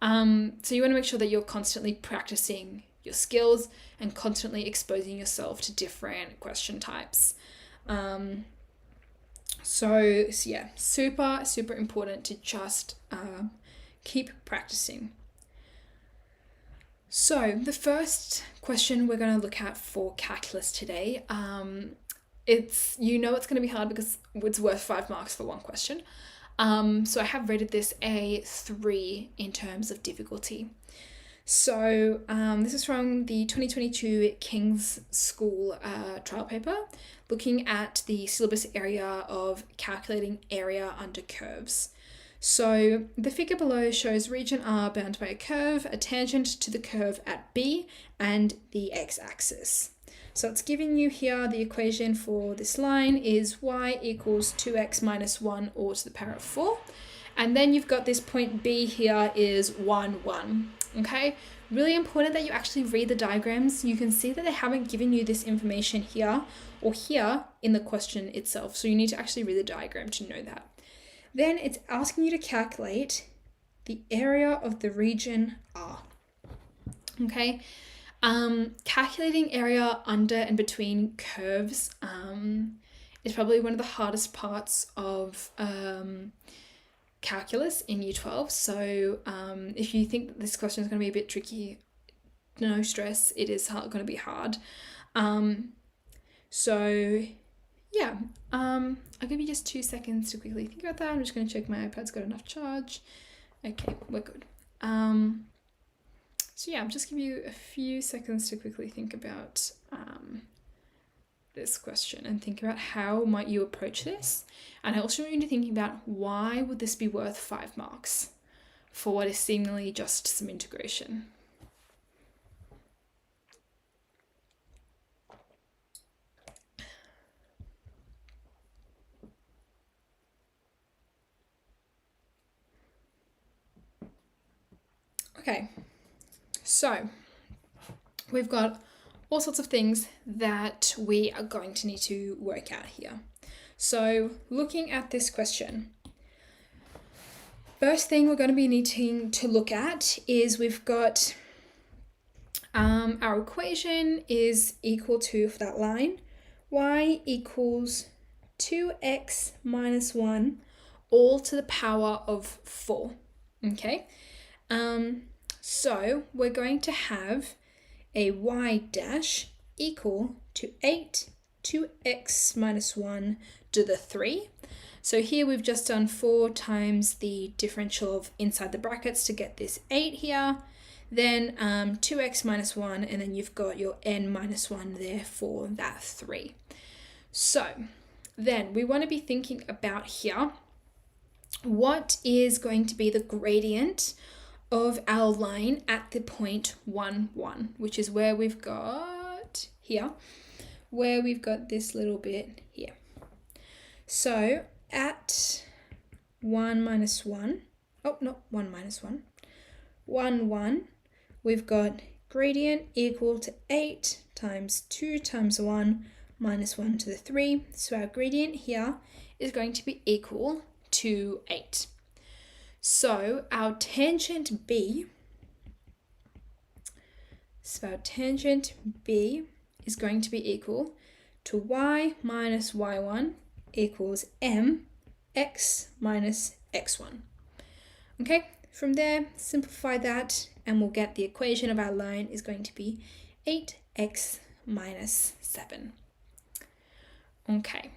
So you want to make sure that you're constantly practicing your skills and constantly exposing yourself to different question types. So yeah, super important to just keep practicing. So the first question we're going to look at for calculus today you know it's going to be hard because it's worth 5 marks for one question. So I have rated this a 3 in terms of difficulty. So this is from the 2022 King's School trial paper, looking at the syllabus area of calculating area under curves. So the figure below shows region R bounded by a curve, a tangent to the curve at B, and the x-axis. So it's giving you here the equation for this line is y equals 2x minus 1 all to the power of 4. And then you've got this point B here is 1, 1. Okay, really important that you actually read the diagrams. You can see that they haven't given you this information here or here in the question itself. So you need to actually read the diagram to know that. Then it's asking you to calculate the area of the region R. Okay, calculating area under and between curves is probably one of the hardest parts of calculus in Year 12. So if you think that this question is going to be a bit tricky, no stress, it is going to be hard. So yeah, I'll give you just 2 seconds to quickly think about that. I'm just going to check my iPad's got enough charge. Okay, we're good. So yeah, I'll just give you a few seconds to quickly think about this question and think about how might you approach this. And I also want you to think about why would this be worth 5 marks for what is seemingly just some integration. Okay, so we've got all sorts of things that we are going to need to work out here. So looking at this question, first thing we're going to be needing to look at is we've got our equation is equal to, for that line, y equals 2x minus 1 all to the power of 4. Okay, so we're going to have a y dash equal to 8 2x minus 1 to the 3. So here we've just done 4 times the differential of inside the brackets to get this 8 here, then 2x minus 1, and then you've got your n minus 1 there for that 3. So then we want to be thinking about here, what is going to be the gradient of our line at the point 1, 1, which is where we've got here, where we've got this little bit here. So at 1 minus 1, oh, not 1 minus 1, 1, 1, we've got gradient equal to 8 times 2 times 1 minus 1 to the 3. So our gradient here is going to be equal to 8. So our tangent B is going to be equal to y minus y1 equals mx minus x1. Okay, from there, simplify that and we'll get the equation of our line is going to be 8x minus 7. Okay,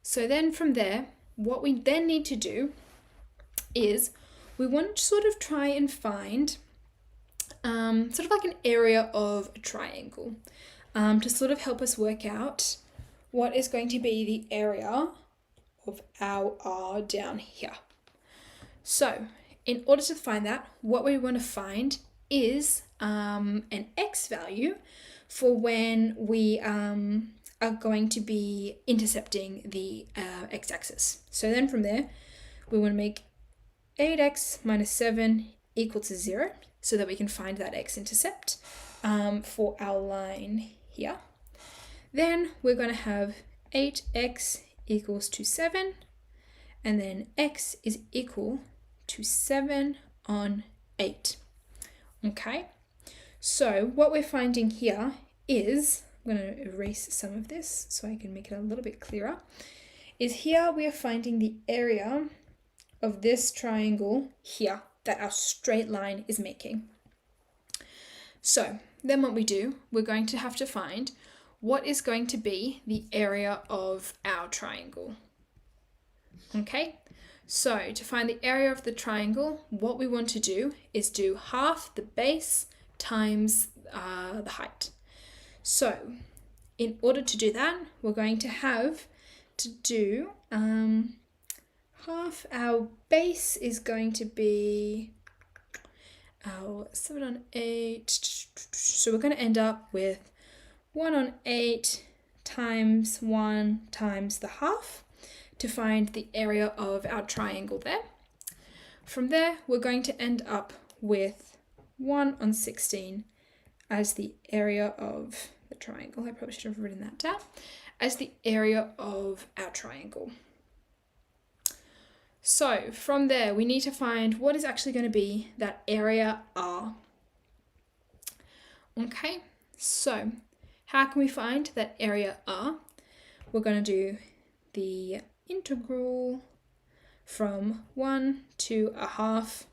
so then from there, what we then need to do is we want to sort of try and find sort of like an area of a triangle to sort of help us work out what is going to be the area of our R down here. So in order to find that, what we want to find is an x value for when we are going to be intercepting the x-axis. So then from there, we want to make 8x minus 7 equal to 0 so that we can find that x-intercept for our line here. Then we're going to have 8x equals to 7, and then x is equal to 7 on 8. Okay, so what we're finding here is, I'm going to erase some of this so I can make it a little bit clearer, is here we are finding the area of this triangle here that our straight line is making. So then what we do, we're going to have to find what is going to be the area of our triangle? Okay, so to find the area of the triangle, what we want to do is do half the base times the height. So in order to do that, we're going to have to do half our base is going to be our 7 on 8. So we're going to end up with 1 on 8 times 1 times the half to find the area of our triangle there. From there, we're going to end up with 1 on 16 as the area of the triangle. I probably should have written that down. As the area of our triangle. So from there, we need to find what is actually going to be that area R. Okay, so how can we find that area R? We're going to do the integral from 1 to a half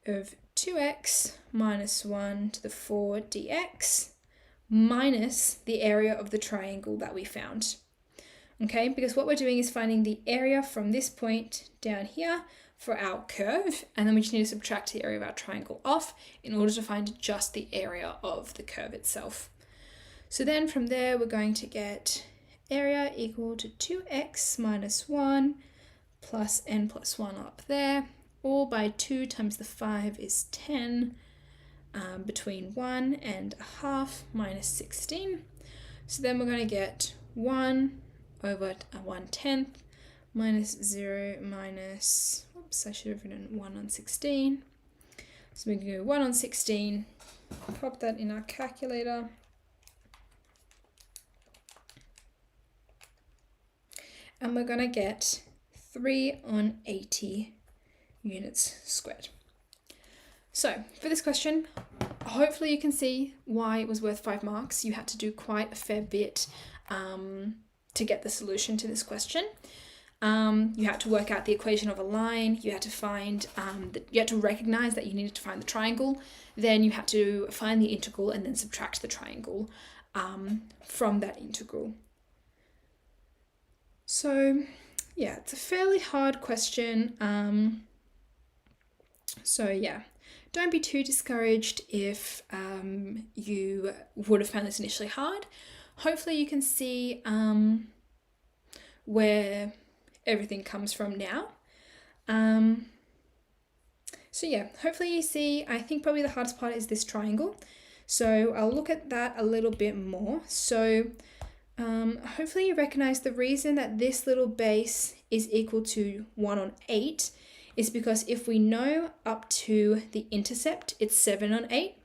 of 2x minus 1 to the 4 dx minus the area of the triangle that we found. Okay, because what we're doing is finding the area from this point down here for our curve, and then we just need to subtract the area of our triangle off in order to find just the area of the curve itself. So then from there, we're going to get area equal to 2x minus 1 plus n plus 1 up there, all by 2 times the 5 is 10, between 1 and a half minus 16. So then we're going to get 1 over 1/10 minus 0 minus, oops, I should have written 1 on 16. So we can go 1 on 16, pop that in our calculator. And we're going to get 3 on 80 units squared. So for this question, hopefully you can see why it was worth 5 marks. You had to do quite a fair bit to get the solution to this question. You had to work out the equation of a line. You had to find, you had to recognize that you needed to find the triangle. Then you had to find the integral and then subtract the triangle from that integral. So yeah, it's a fairly hard question. So yeah, don't be too discouraged if you would have found this initially hard. Hopefully you can see where everything comes from now. So yeah, hopefully you see, I think probably the hardest part is this triangle. So I'll look at that a little bit more. So hopefully you recognize the reason that this little base is equal to 1 on 8 is because if we know up to the intercept, it's 7 on 8.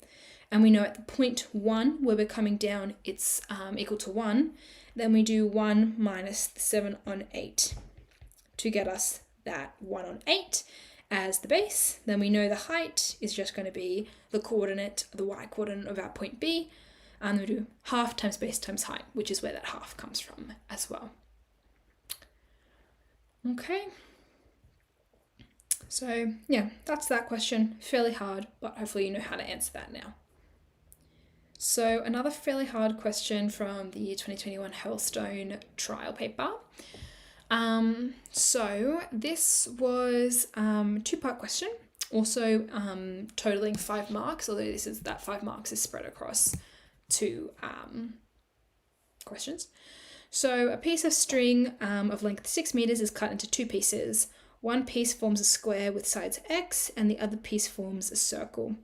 And we know at the point 1 where we're coming down, it's equal to 1, then we do 1 minus 7 on 8 to get us that 1 on 8 as the base. Then we know the height is just going to be the coordinate, the y coordinate of our point B, and we do half times base times height, which is where that half comes from as well. Okay. So yeah, that's that question. Fairly hard, but hopefully you know how to answer that now. So another fairly hard question from the 2021 Hurlstone trial paper. So this was a 2-part question, also totaling 5 marks, although that 5 marks is spread across 2 questions. So a piece of string of length 6 meters is cut into 2 pieces. One piece forms a square with sides x, and the other piece forms a circle.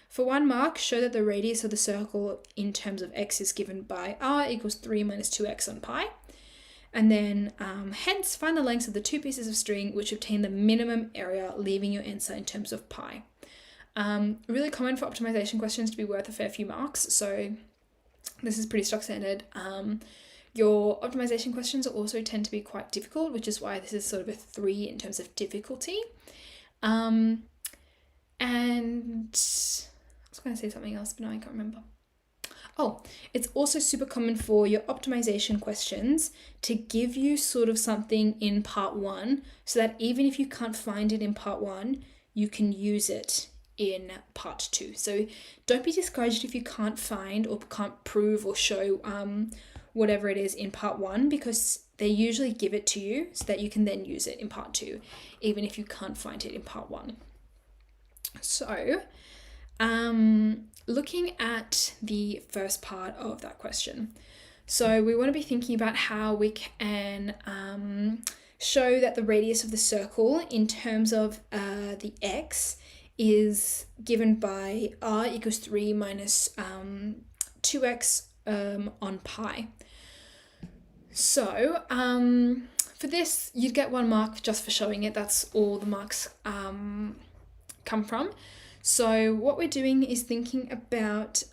For 1 mark, show that the radius of the circle in terms of x is given by r equals 3 minus 2x on pi. And then hence find the lengths of the 2 pieces of string which obtain the minimum area, leaving your answer in terms of pi. Really common for optimization questions to be worth a fair few marks, so this is pretty stock standard. Your optimization questions also tend to be quite difficult, which is why this is sort of a 3 in terms of difficulty. And I was going to say something else, but now I can't remember. Oh, it's also super common for your optimization questions to give you sort of something in part 1, so that even if you can't find it in part 1, you can use it in part 2. So don't be discouraged if you can't find or can't prove or show whatever it is in part 1, because they usually give it to you so that you can then use it in part 2, even if you can't find it in part 1. So looking at the first part of that question. So we want to be thinking about how we can show that the radius of the circle in terms of the x is given by r equals 3 minus 2x on pi. So for this, you'd get 1 mark just for showing it. That's all the marks come from. So what we're doing is thinking about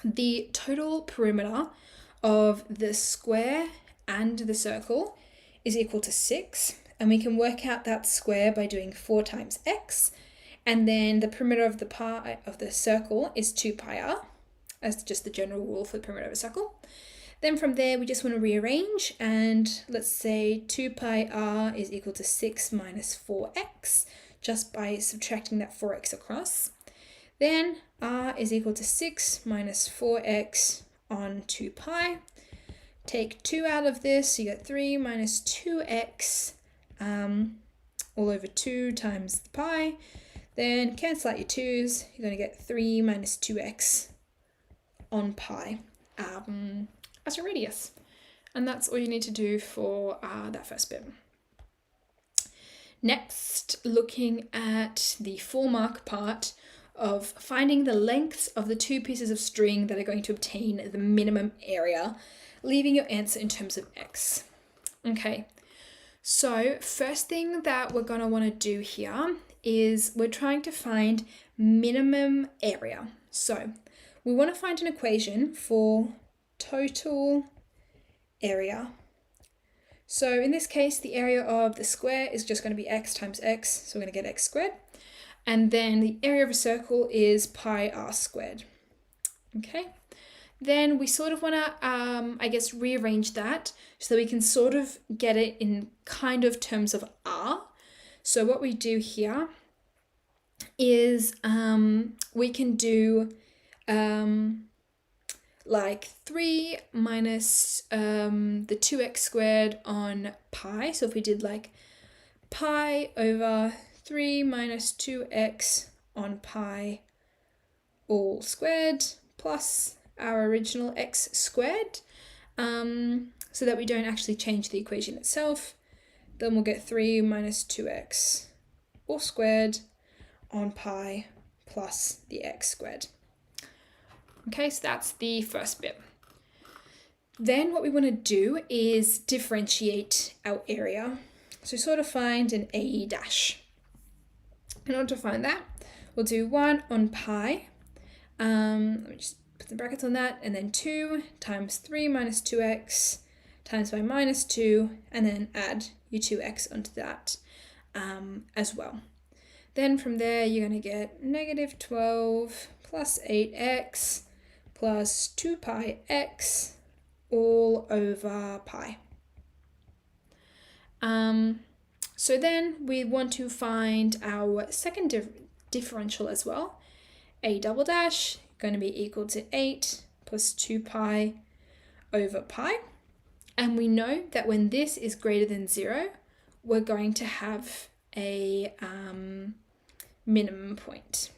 the total perimeter of the square and the circle is equal to 6. And we can work out that square by doing 4 times x. And then the perimeter of the circle is 2 pi r, as just the general rule for the perimeter of a circle. Then from there, we just want to rearrange, and let's say 2 pi r is equal to 6 minus 4x, just by subtracting that 4x across. Then r is equal to 6 minus 4x on 2 pi. Take 2 out of this, you get 3 minus 2x all over 2 times the pi. Then cancel out your 2's, you're going to get 3 minus 2x on pi as your radius. And that's all you need to do for that first bit. Next, looking at the 4-mark part of finding the lengths of the 2 pieces of string that are going to obtain the minimum area, leaving your answer in terms of x. Okay, so first thing that we're going to want to do here is we're trying to find minimum area. So we want to find an equation for total area. So in this case, the area of the square is just going to be x times x, so we're going to get x squared. And then the area of a circle is pi r squared. Okay, then we sort of want to, rearrange that so that we can sort of get it in kind of terms of r. So what we do here is we can do like 3 minus the 2x squared on pi. So if we did like pi over 3 minus 2x on pi all squared plus our original x squared, so that we don't actually change the equation itself, then we'll get 3 minus 2x all squared on pi plus the x squared. Okay, so that's the first bit. Then what we want to do is differentiate our area. So sort of find an AE dash. In order to find that, we'll do 1 on pi. Let me just put some brackets on that, and then 2 times 3 minus 2x times by minus 2, and then add your 2x onto that as well. Then from there, you're going to get negative 12 plus 8x plus 2 pi x all over pi. So then we want to find our second differential as well. A double dash going to be equal to 8 plus 2 pi over pi. And we know that when this is greater than 0, we're going to have a minimum point.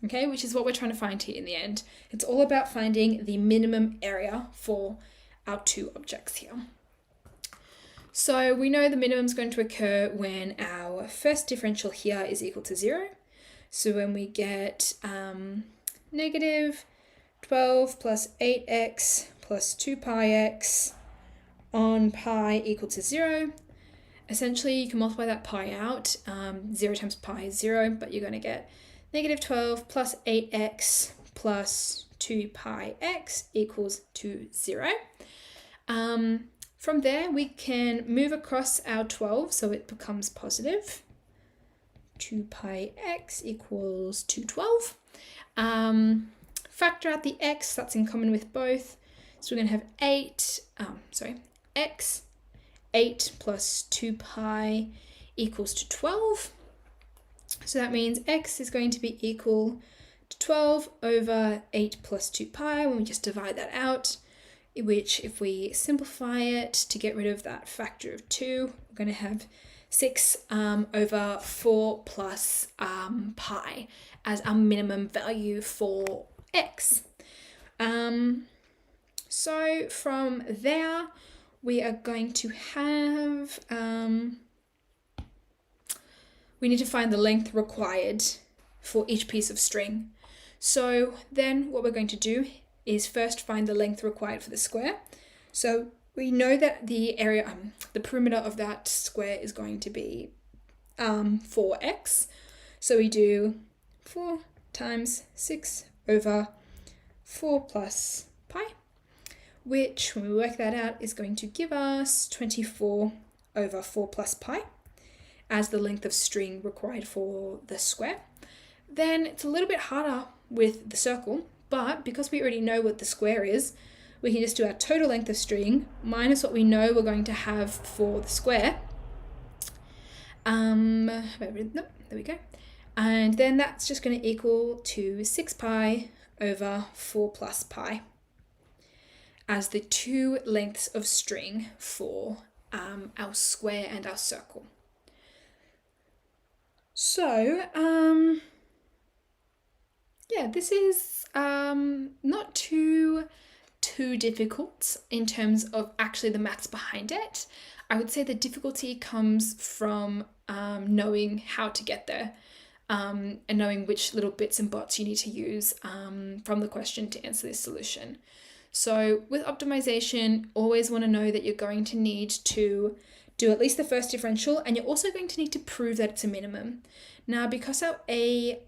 Okay, which is what we're trying to find here in the end. It's all about finding the minimum area for our 2 objects here. So we know the minimum is going to occur when our first differential here is equal to 0. So when we get negative 12 plus 8x plus 2 pi x on pi equal to 0, essentially you can multiply that pi out. 0 times pi is 0, but you're going to get negative 12 plus 8x plus 2 pi x equals to 0. From there, we can move across our 12, so it becomes positive. 2 pi x equals 212. Factor out the x, that's in common with both. So we're going to have x, 8 plus 2 pi equals to 12. So that means x is going to be equal to 12 over 8 plus 2 pi when we just divide that out, which if we simplify it to get rid of that factor of 2, we're going to have 6 over 4 plus pi as our minimum value for x. So from there, we are going to have, we need to find the length required for each piece of string. So then what we're going to do is first find the length required for the square. So we know that the area, the perimeter of that square is going to be 4x. So we do 4 times 6 over 4 plus pi, which when we work that out is going to give us 24 over 4 plus pi as the length of string required for the square. Then it's a little bit harder with the circle, but because we already know what the square is, we can just do our total length of string minus what we know we're going to have for the square. There we go. And then that's just going to equal to 6 pi over 4 plus pi as the two lengths of string for our square and our circle. So, yeah, this is not too difficult in terms of actually the maths behind it. I would say the difficulty comes from knowing how to get there and knowing which little bits and bots you need to use from the question to answer this solution. So with optimization, always want to know that you're going to need to do at least the first differential, and you're also going to need to prove that it's a minimum. Now, because our a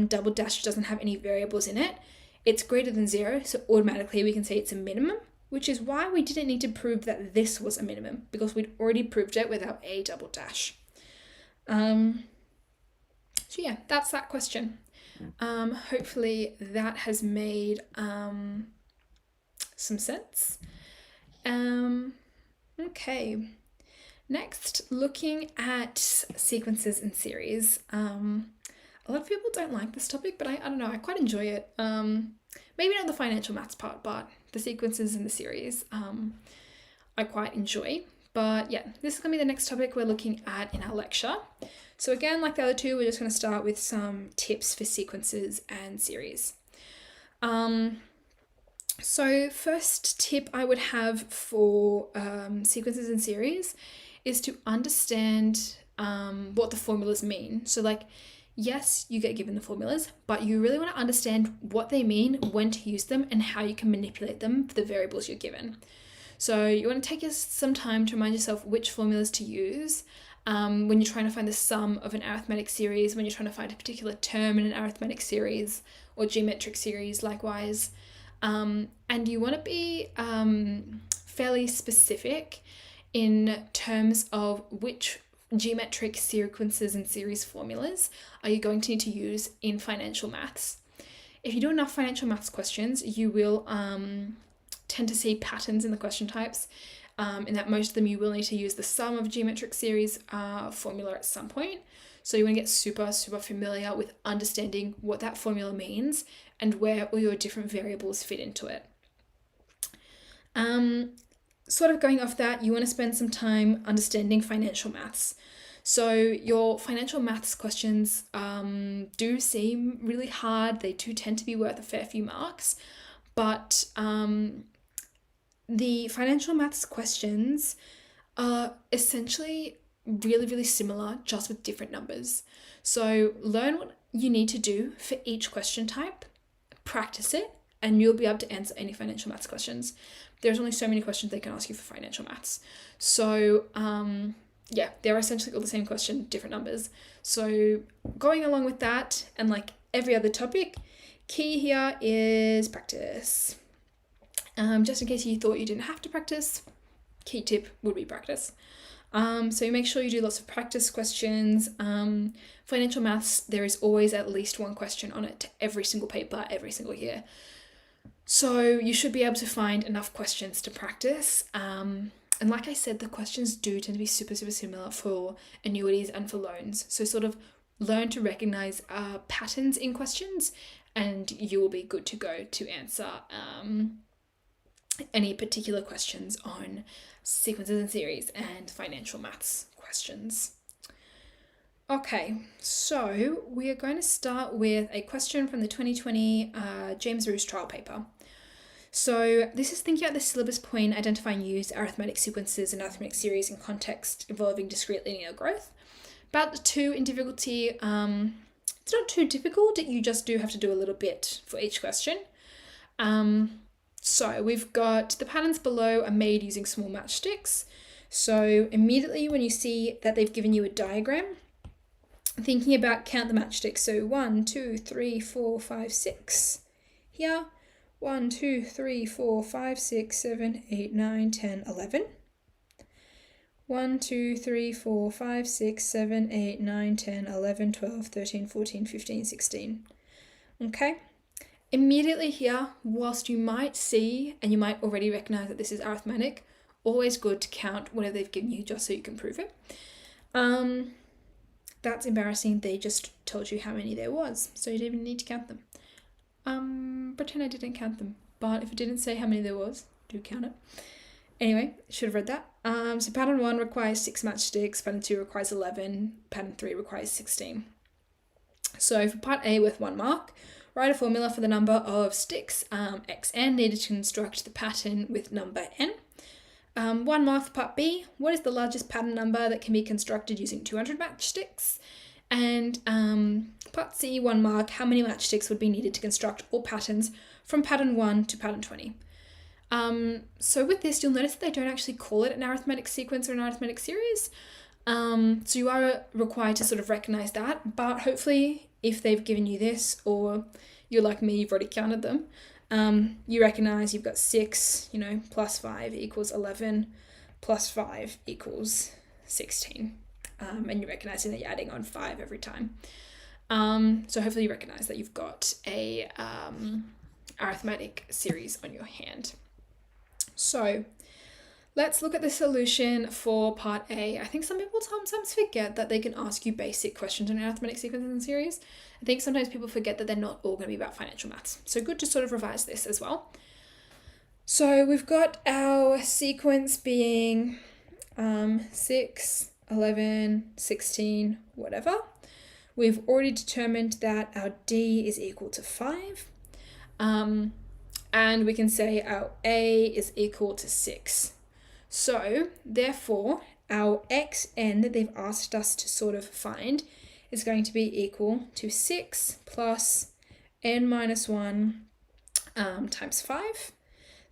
double dash doesn't have any variables in it, it's greater than 0, so automatically we can say it's a minimum, which is why we didn't need to prove that this was a minimum, because we'd already proved it with our a double dash. So yeah, that's that question. Hopefully that has made some sense. Okay. Next, looking at sequences and series. A lot of people don't like this topic, but I don't know, I quite enjoy it. Maybe not the financial maths part, but the sequences and the series I quite enjoy. But yeah, this is going to be the next topic we're looking at in our lecture. So again, like the other two, we're just going to start with some tips for sequences and series. So first tip I would have for sequences and series is to understand what the formulas mean. So like, yes, you get given the formulas, but you really want to understand what they mean, when to use them, and how you can manipulate them for the variables you're given. So you want to take some time to remind yourself which formulas to use when you're trying to find the sum of an arithmetic series, when you're trying to find a particular term in an arithmetic series or geometric series likewise. And you want to be fairly specific in terms of which geometric sequences and series formulas are you going to need to use in financial maths. If you do enough financial maths questions, you will tend to see patterns in the question types, in that most of them you will need to use the sum of geometric series formula at some point. So you want to get super familiar with understanding what that formula means and where all your different variables fit into it. Sort of going off that, you want to spend some time understanding financial maths. So your financial maths questions do seem really hard. They do tend to be worth a fair few marks, but the financial maths questions are essentially really similar, just with different numbers. So learn what you need to do for each question type, practice it, and you'll be able to answer any financial maths questions. There's only so many questions they can ask you for financial maths. So yeah, they're essentially all the same question, different numbers. So going along with that, and like every other topic, key here is practice. Just in case you thought you didn't have to practice, key tip would be practice. So make sure you do lots of practice questions. Financial maths, there is always at least one question on it to every single paper, every single year. So you should be able to find enough questions to practice. And like I said, the questions do tend to be super similar for annuities and for loans. So sort of learn to recognize patterns in questions, and you will be good to go to answer any particular questions on sequences and series and financial maths questions. Okay, so we are going to start with a question from the 2020 James Roos trial paper. So this is thinking about the syllabus point, identifying used arithmetic sequences and arithmetic series in context involving discrete linear growth. About the 2 in difficulty, it's not too difficult, you just do have to do a little bit for each question. So we've got the patterns below are made using small matchsticks. So immediately when you see that they've given you a diagram, thinking about count the matchsticks. So 1, 2, 3, 4, 5, 6. Here, 1, 2, 3, 4, 5, 6, 7, 8, 9, 10, 11. 1, 2, 3, 4, 5, 6, 7, 8, 9, 10, 11, 12, 13, 14, 15, 16. Okay. Immediately here, whilst you might see and you might already recognize that this is arithmetic, always good to count whatever they've given you just so you can prove it. That's embarrassing. They just told you how many there was, so you didn't even need to count them. Pretend I didn't count them, but if it didn't say how many there was, do count it. Anyway, should have read that. So pattern 1 requires 6 matchsticks, pattern 2 requires 11, pattern 3 requires 16. So for part A with 1 mark, write a formula for the number of sticks xn needed to construct the pattern with number n. 1 mark for part B, what is the largest pattern number that can be constructed using 200 matchsticks? And part C, 1 mark, how many matchsticks would be needed to construct all patterns from pattern 1 to pattern 20? So with this, you'll notice that they don't actually call it an arithmetic sequence or an arithmetic series. So you are required to sort of recognize that, but hopefully if they've given you this, or you're like me, you've already counted them, you recognize you've got 6, plus 5 equals 11, plus 5 equals 16. And you're recognizing that you're adding on 5 every time. So hopefully you recognize that you've got a arithmetic series on your hand. So let's look at the solution for part A. I think some people sometimes forget that they can ask you basic questions on arithmetic sequences and series. I think sometimes people forget that they're not all going to be about financial maths. So good to sort of revise this as well. So we've got our sequence being 6, 11, 16, whatever. We've already determined that our D is equal to 5. And we can say our A is equal to 6. So, therefore, our xn that they've asked us to sort of find is going to be equal to 6 plus n minus 1 times 5.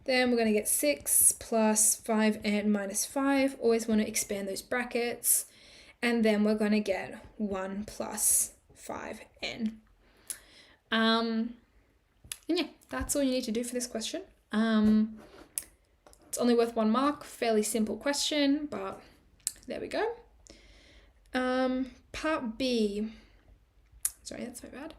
Then we're going to get 6 plus 5n minus 5. Always want to expand those brackets. And then we're going to get 1 plus 5n. And yeah, that's all you need to do for this question. It's only worth 1 mark, fairly simple question, but there we go. Part B, sorry, that's my bad.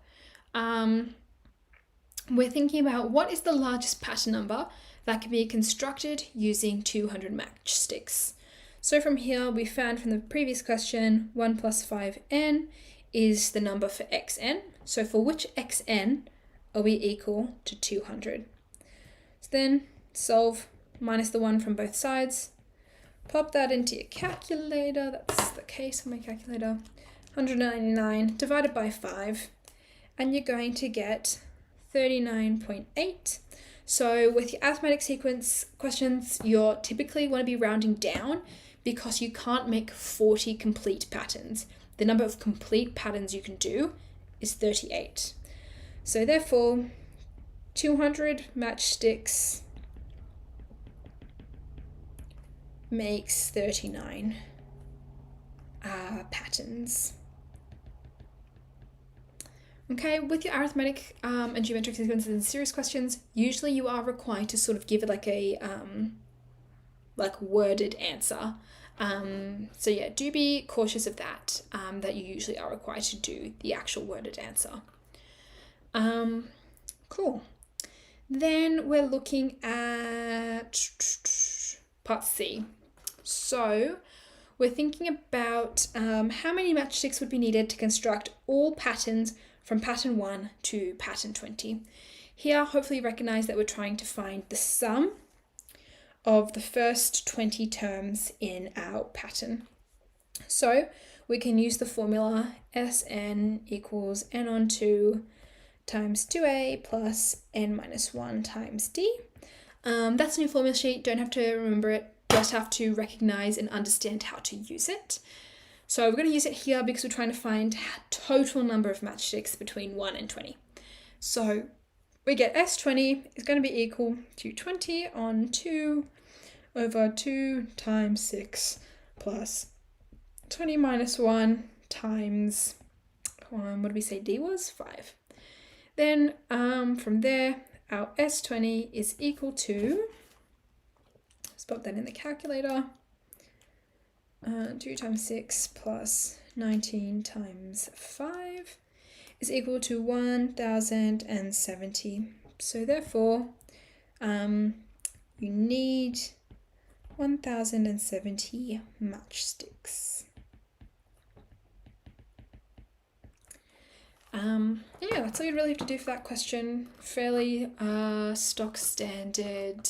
We're thinking about what is the largest pattern number that can be constructed using 200 matchsticks. So from here, we found from the previous question, 1 plus 5n is the number for xn. So for which xn are we equal to 200? So then solve, minus the 1 from both sides. Pop that into your calculator. That's the case on my calculator. 199 divided by 5. And you're going to get 39.8. So with your arithmetic sequence questions, you're typically want to be rounding down because you can't make 40 complete patterns. The number of complete patterns you can do is 38. So therefore, 200 matchsticks makes 39 patterns. Okay, with your arithmetic and geometric sequences and series questions, usually you are required to sort of give it like a worded answer. So yeah, do be cautious of that, that you usually are required to do the actual worded answer. Cool. Then we're looking at part C. So we're thinking about how many matchsticks would be needed to construct all patterns from pattern 1 to pattern 20. Here, hopefully you recognize that we're trying to find the sum of the first 20 terms in our pattern. So we can use the formula Sn equals n on 2 times 2a plus n minus 1 times d. That's in your formula sheet, don't have to remember it, just have to recognize and understand how to use it. So we're going to use it here because we're trying to find total number of matchsticks between 1 and 20. So we get S20 is going to be equal to 20 on 2 over 2 times 6 plus 20 minus 1 times, what did we say D was? 5. Then from there, our S20 is equal to, let's pop that in the calculator, 2 times 6 plus 19 times 5 is equal to 1070. So therefore, you need 1070 matchsticks. Yeah, that's all you really have to do for that question. Fairly stock standard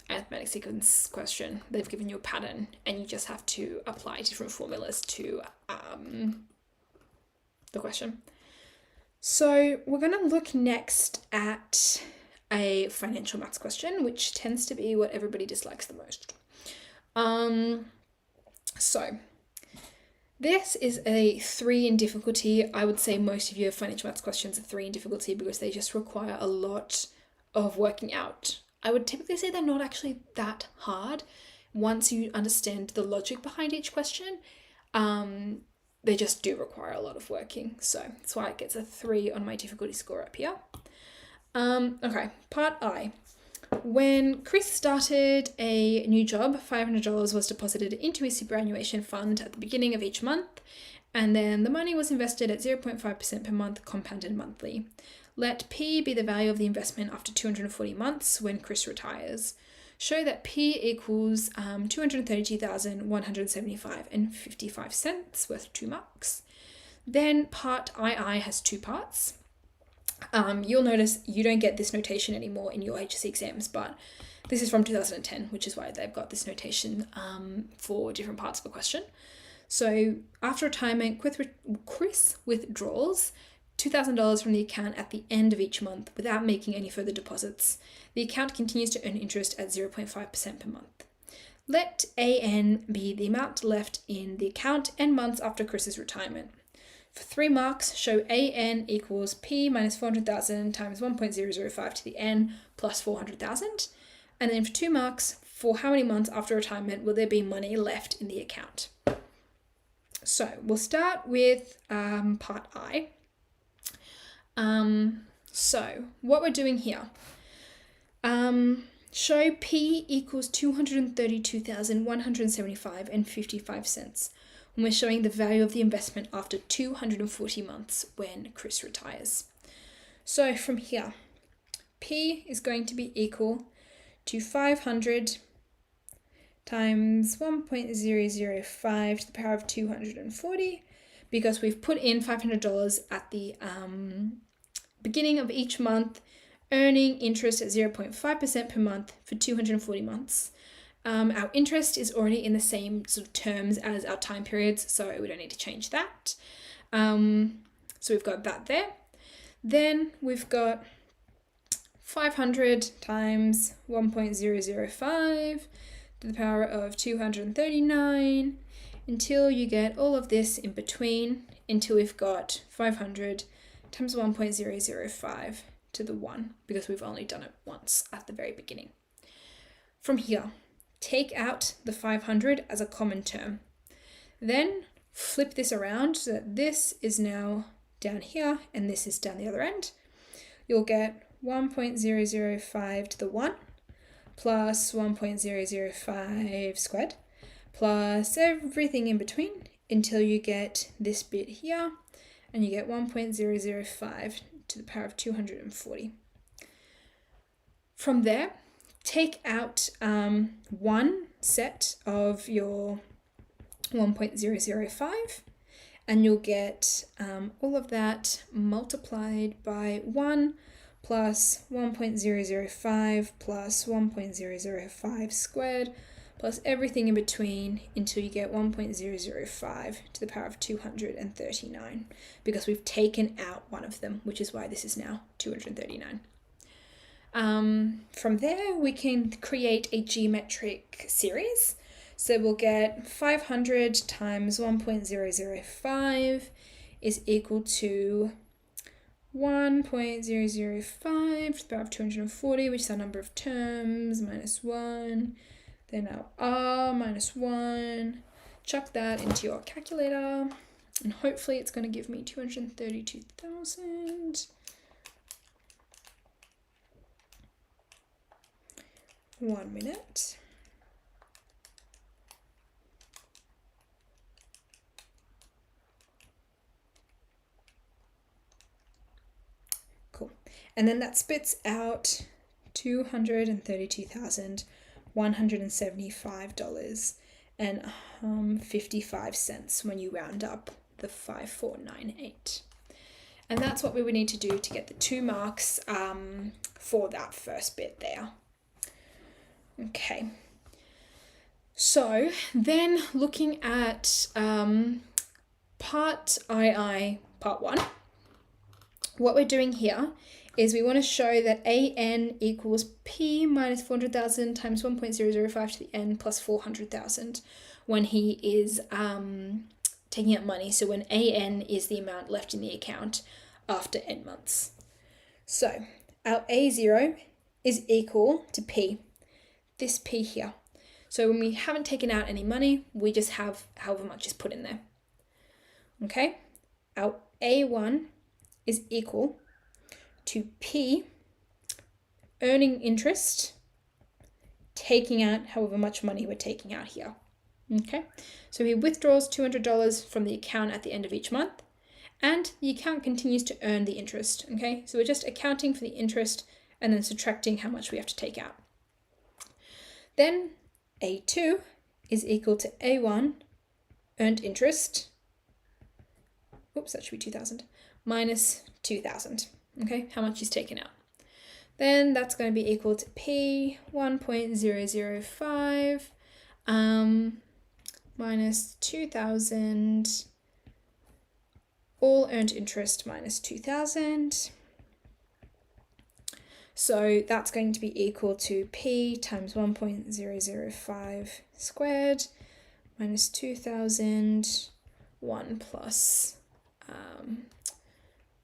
arithmetic sequence question. They've given you a pattern and you just have to apply different formulas to the question. So we're going to look next at a financial maths question, which tends to be what everybody dislikes the most. So this is a 3 in difficulty. I would say most of your financial maths questions are 3 in difficulty because they just require a lot of working out. I would typically say they're not actually that hard once you understand the logic behind each question. They just do require a lot of working. So that's why it gets a 3 on my difficulty score up here. Okay, part I. When Chris started a new job, $500 was deposited into his superannuation fund at the beginning of each month, and then the money was invested at 0.5% per month, compounded monthly. Let P be the value of the investment after 240 months when Chris retires. Show that P equals 232,175 and 55 cents, worth 2 marks. Then part II has 2 parts. You'll notice you don't get this notation anymore in your HSC exams, but this is from 2010, which is why they've got this notation for different parts of the question. So after retirement, Chris withdraws $2,000 from the account at the end of each month without making any further deposits. The account continues to earn interest at 0.5% per month. Let AN be the amount left in the account n months after Chris's retirement. For 3 marks, show AN equals P minus 400,000 times 1.005 to the N plus 400,000. And then for 2 marks, for how many months after retirement will there be money left in the account? So we'll start with part I. So what we're doing here, show P equals 232,175 and 55 cents. When we're showing the value of the investment after 240 months when Chris retires. So from here, P is going to be equal to 500 times 1.005 to the power of 240, because we've put in $500 at the beginning of each month, earning interest at 0.5% per month for 240 months. Our interest is already in the same sort of terms as our time periods, so we don't need to change that. So we've got that there. Then we've got 500 times 1.005 to the power of 239 until you get all of this in between, until we've got 500 times 1.005 to the 1, because we've only done it once at the very beginning. From here, take out the 500 as a common term. Then flip this around so that this is now down here and this is down the other end. You'll get 1.005 to the 1 plus 1.005 squared plus everything in between until you get this bit here, and you get 1.005 to the power of 240. From there, take out one set of your 1.005, and you'll get all of that multiplied by 1 plus 1.005 plus 1.005 squared plus everything in between until you get 1.005 to the power of 239, because we've taken out one of them, which is why this is now 239. From there, we can create a geometric series. So we'll get 500 times 1.005 is equal to 1.005 to the power of 240, which is our number of terms, minus 1. Then our r minus 1. Chuck that into your calculator, and hopefully it's going to give me 232,000. 1 minute. Cool. And then that spits out $232,175.55 when you round up the 5498. And that's what we would need to do to get the 2 marks for that first bit there. Okay, so then looking at part II, part 1, what we're doing here is we want to show that AN equals P minus 400,000 times 1.005 to the N plus 400,000 when he is taking out money. So when AN is the amount left in the account after N months. So our A0 is equal to P. This P here. So when we haven't taken out any money, we just have however much is put in there. Okay, our A1 is equal to P earning interest, taking out however much money we're taking out here. Okay, so he withdraws $200 from the account at the end of each month, and the account continues to earn the interest. Okay, so we're just accounting for the interest and then subtracting how much we have to take out. Then A2 is equal to A1 earned interest, oops, that should be 2,000, minus 2,000, okay, how much is taken out. Then that's going to be equal to P 1.005 minus 2,000, all earned interest minus 2,000. So that's going to be equal to P times 1.005 squared minus 2,000, 1 plus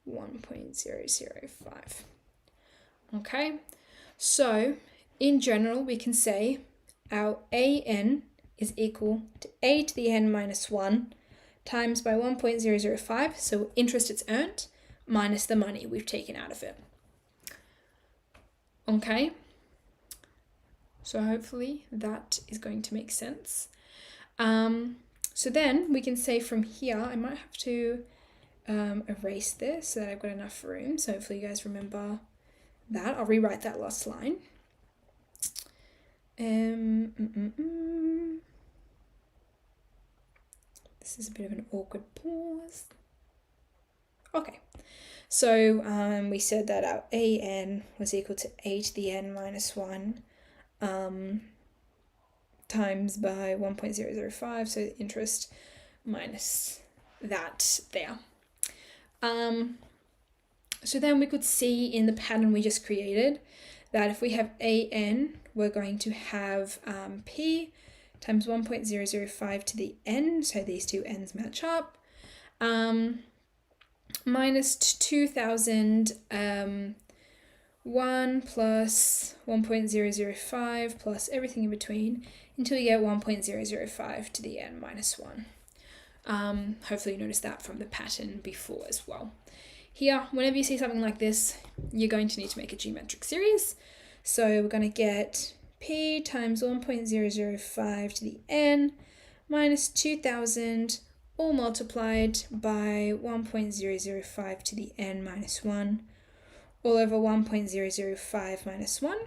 1.005. Okay, so in general, we can say our AN is equal to A to the N minus 1 times by 1.005, so interest it's earned, minus the money we've taken out of it. Okay, so hopefully that is going to make sense. So then we can say from here, I might have to erase this so that I've got enough room. So hopefully you guys remember that. I'll rewrite that last line. This is a bit of an awkward pause. Okay. So we said that our AN was equal to A to the N minus 1 times by 1.005, so the interest minus that there. So then we could see in the pattern we just created that if we have AN, we're going to have P times 1.005 to the N, so these two N's match up, minus 2,000, 1 plus 1.005 plus everything in between until you get 1.005 to the N minus 1. Hopefully you noticed that from the pattern before as well. Here, whenever you see something like this, you're going to need to make a geometric series. So we're going to get P times 1.005 to the N minus 2,000 all multiplied by 1.005 to the N minus 1 all over 1.005 minus 1.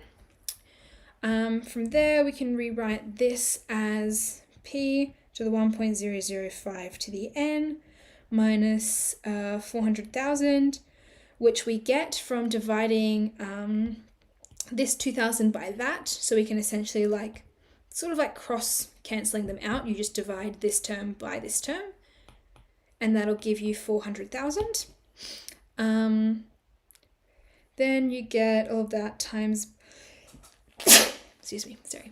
From there we can rewrite this as P to the 1.005 to the n minus 400,000, which we get from dividing this 2,000 by that. So we can essentially sort of cross cancelling them out. You just divide this term by this term, and that'll give you 400,000. Then you get all of that times, excuse me, sorry.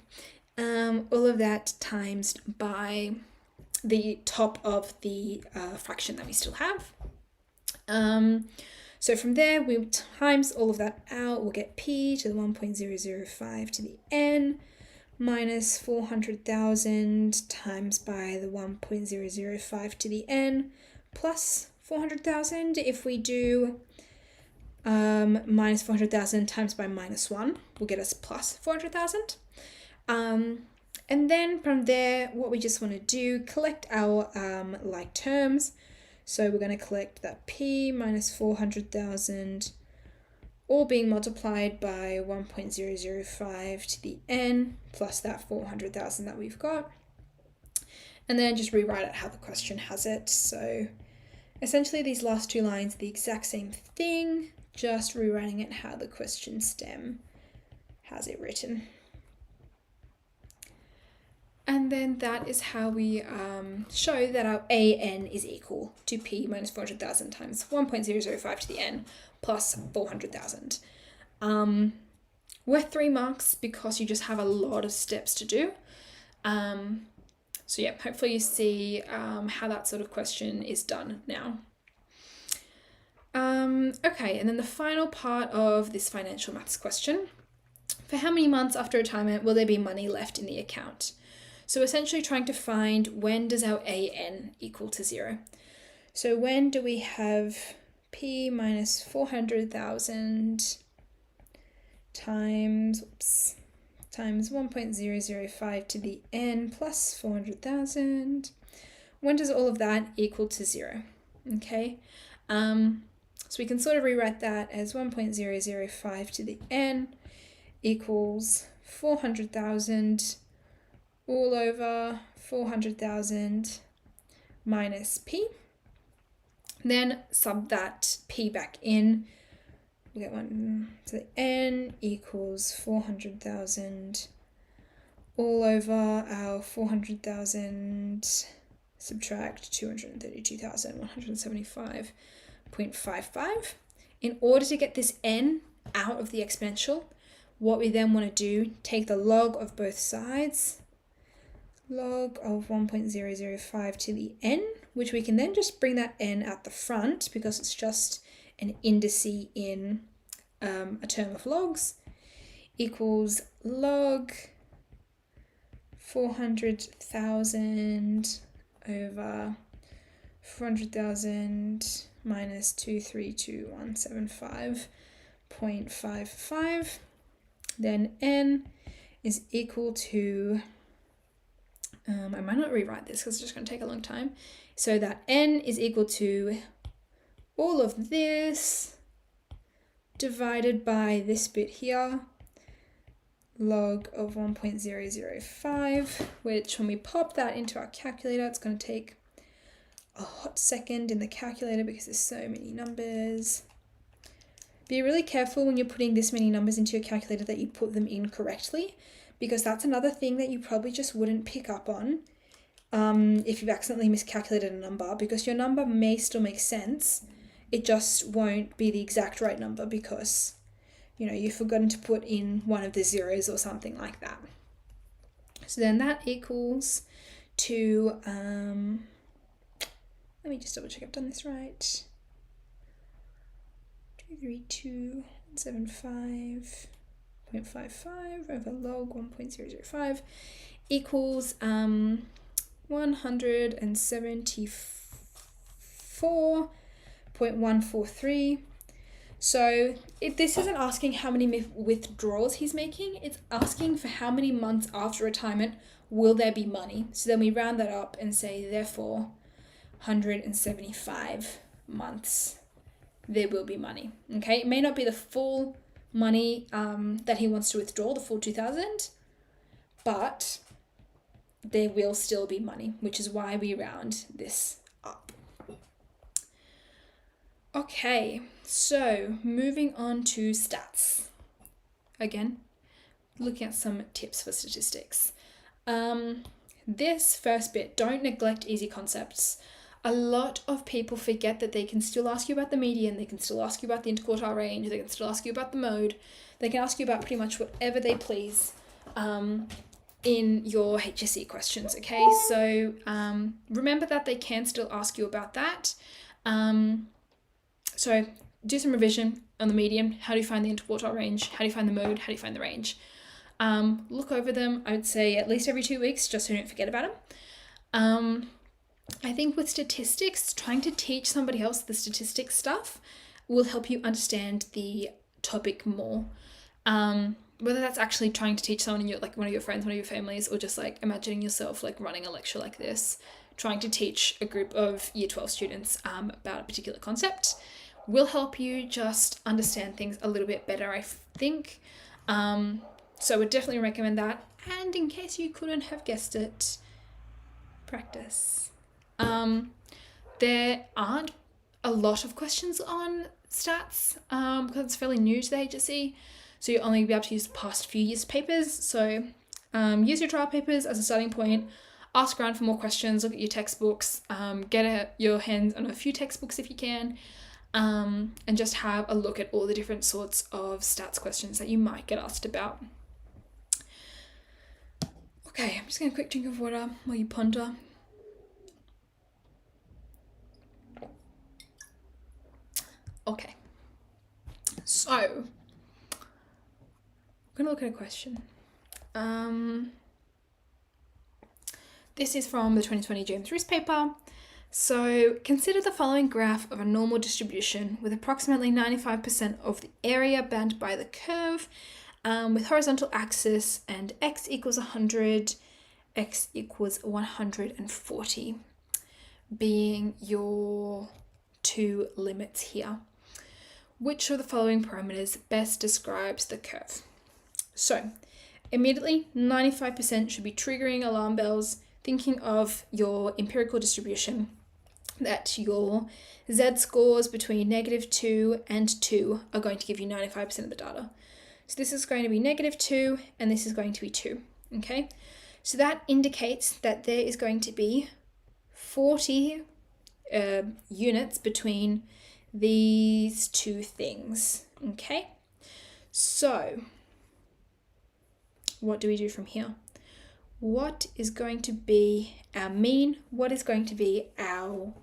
All of that times by the top of the fraction that we still have. So from there, we times all of that out, we'll get p to the 1.005 to the n minus 400,000 times by the 1.005 to the n plus 400,000. If we do minus 400,000 times by minus 1 will get us plus 400,000. And then from there, what we just want to do, collect our like terms. So we're going to collect that p minus 400,000 all being multiplied by 1.005 to the n plus that 400,000 that we've got. And then just rewrite it how the question has it. So essentially these last two lines are the exact same thing, just rewriting it how the question stem has it written. And then that is how we show that our AN is equal to P minus 400,000 times 1.005 to the N plus 400,000. Worth 3 marks because you just have a lot of steps to do. So yeah, hopefully you see how that sort of question is done now. Okay, and then the final part of this financial maths question. For how many months after retirement will there be money left in the account? So essentially trying to find when does our AN equal to 0. So when do we have P minus 400,000 times 1.005 to the N plus 400,000. When does all of that equal to 0? Okay, so we can sort of rewrite that as 1.005 to the N equals 400,000 all over 400,000 minus P. Then sub that P back in. We get one, so the N equals 400,000 all over our 400,000 subtract 232,175.55. In order to get this N out of the exponential, what we then want to do, take the log of both sides, log of 1.005 to the N, which we can then just bring that N at the front because it's just an indice in a term of logs, equals log 400,000 over 400,000 minus 232,175.55. Then N is equal to, I might not rewrite this because it's just going to take a long time. So that N is equal to all of this divided by this bit here, log of 1.005, which when we pop that into our calculator, it's going to take a hot second in the calculator because there's so many numbers. Be really careful when you're putting this many numbers into your calculator that you put them in correctly, because that's another thing that you probably just wouldn't pick up on if you've accidentally miscalculated a number, because your number may still make sense. It just won't be the exact right number because, you know, you've forgotten to put in one of the zeros or something like that. So then that equals to, let me just double check I've done this right. 232.175.55 over log 1.005 equals 174.143. So this isn't asking how many withdrawals he's making, it's asking for how many months after retirement will there be money. So then we round that up and say therefore 175 months there will be money. Okay, it may not be the full money that he wants to withdraw, the full 2,000, but there will still be money, which is why we round this up. Okay, so moving on to stats. Again, looking at some tips for statistics. This first bit, don't neglect easy concepts. A lot of people forget that they can still ask you about the median, they can still ask you about the interquartile range, they can still ask you about the mode, they can ask you about pretty much whatever they please in your HSC questions, okay? So remember that they can still ask you about that. So do some revision on the median. How do you find the interquartile range? How do you find the mode? How do you find the range? Look over them, I would say at least every 2 weeks, just so you don't forget about them. I think with statistics, trying to teach somebody else the statistics stuff will help you understand the topic more. Whether that's actually trying to teach someone in your, like one of your friends, one of your families, or just like imagining yourself like running a lecture like this, trying to teach a group of year 12 students about a particular concept will help you just understand things a little bit better, I think. So I would definitely recommend that. And in case you couldn't have guessed it, practice. There aren't a lot of questions on stats because it's fairly new to the HSC. So you'll only be able to use the past few years' papers. So use your trial papers as a starting point. Ask around for more questions. Look at your textbooks. Get your hands on a few textbooks if you can. And just have a look at all the different sorts of stats questions that you might get asked about. Okay, I'm just going to quick drink of water while you ponder. Okay, so I'm going to look at a question. This is from the 2020 James Roos paper. So consider the following graph of a normal distribution with approximately 95% of the area bound by the curve with horizontal axis and x equals 100, x equals 140 being your two limits here. Which of the following parameters best describes the curve? So immediately 95% should be triggering alarm bells, thinking of your empirical distribution, that your z-scores between -2 and 2 are going to give you 95% of the data. So this is going to be -2 and this is going to be 2, okay? So that indicates that there is going to be 40 units between these two things, okay? So what do we do from here? What is going to be our mean? What is going to be our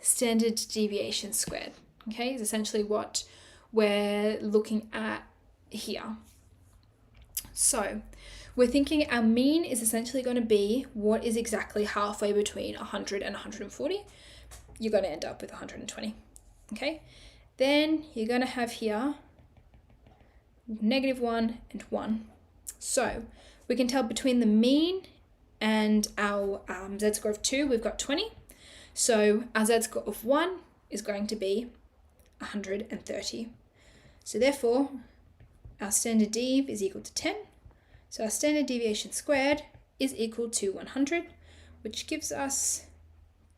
standard deviation squared? Okay, is essentially what we're looking at here. So we're thinking our mean is essentially going to be what is exactly halfway between 100 and 140. You're going to end up with 120. Okay, then you're going to have here -1 and 1. So we can tell between the mean and our z-score of 2, we've got 20. So our z-score of 1 is going to be 130. So therefore, our standard dev is equal to 10. So our standard deviation squared is equal to 100, which gives us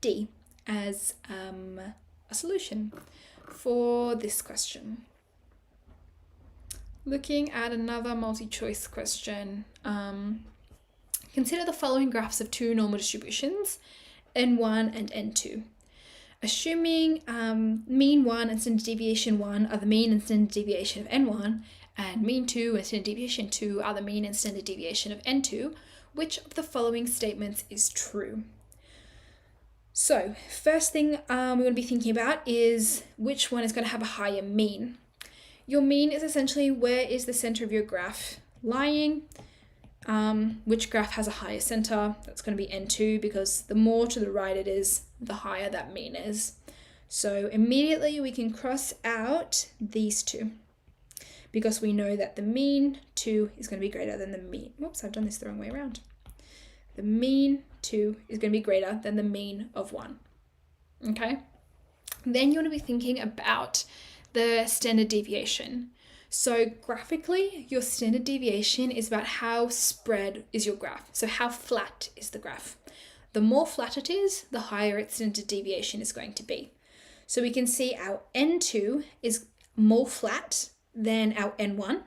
D as a solution for this question. Looking at another multi-choice question, consider the following graphs of two normal distributions, N1 and N2. Assuming mean 1 and standard deviation 1 are the mean and standard deviation of N1, and mean 2 and standard deviation 2 are the mean and standard deviation of N2, which of the following statements is true? So, first thing we're going to be thinking about is which one is going to have a higher mean. Your mean is essentially where is the center of your graph lying. Which graph has a higher center? That's going to be N2 because the more to the right it is, the higher that mean is. So immediately we can cross out these two because we know that the mean 2 is going to be greater than the mean. Whoops, I've done this the wrong way around. The mean 2 is going to be greater than the mean of 1. Okay? Then you want to be thinking about the standard deviation. So graphically, your standard deviation is about how spread is your graph. So how flat is the graph? The more flat it is, the higher its standard deviation is going to be. So we can see our N2 is more flat than our N1.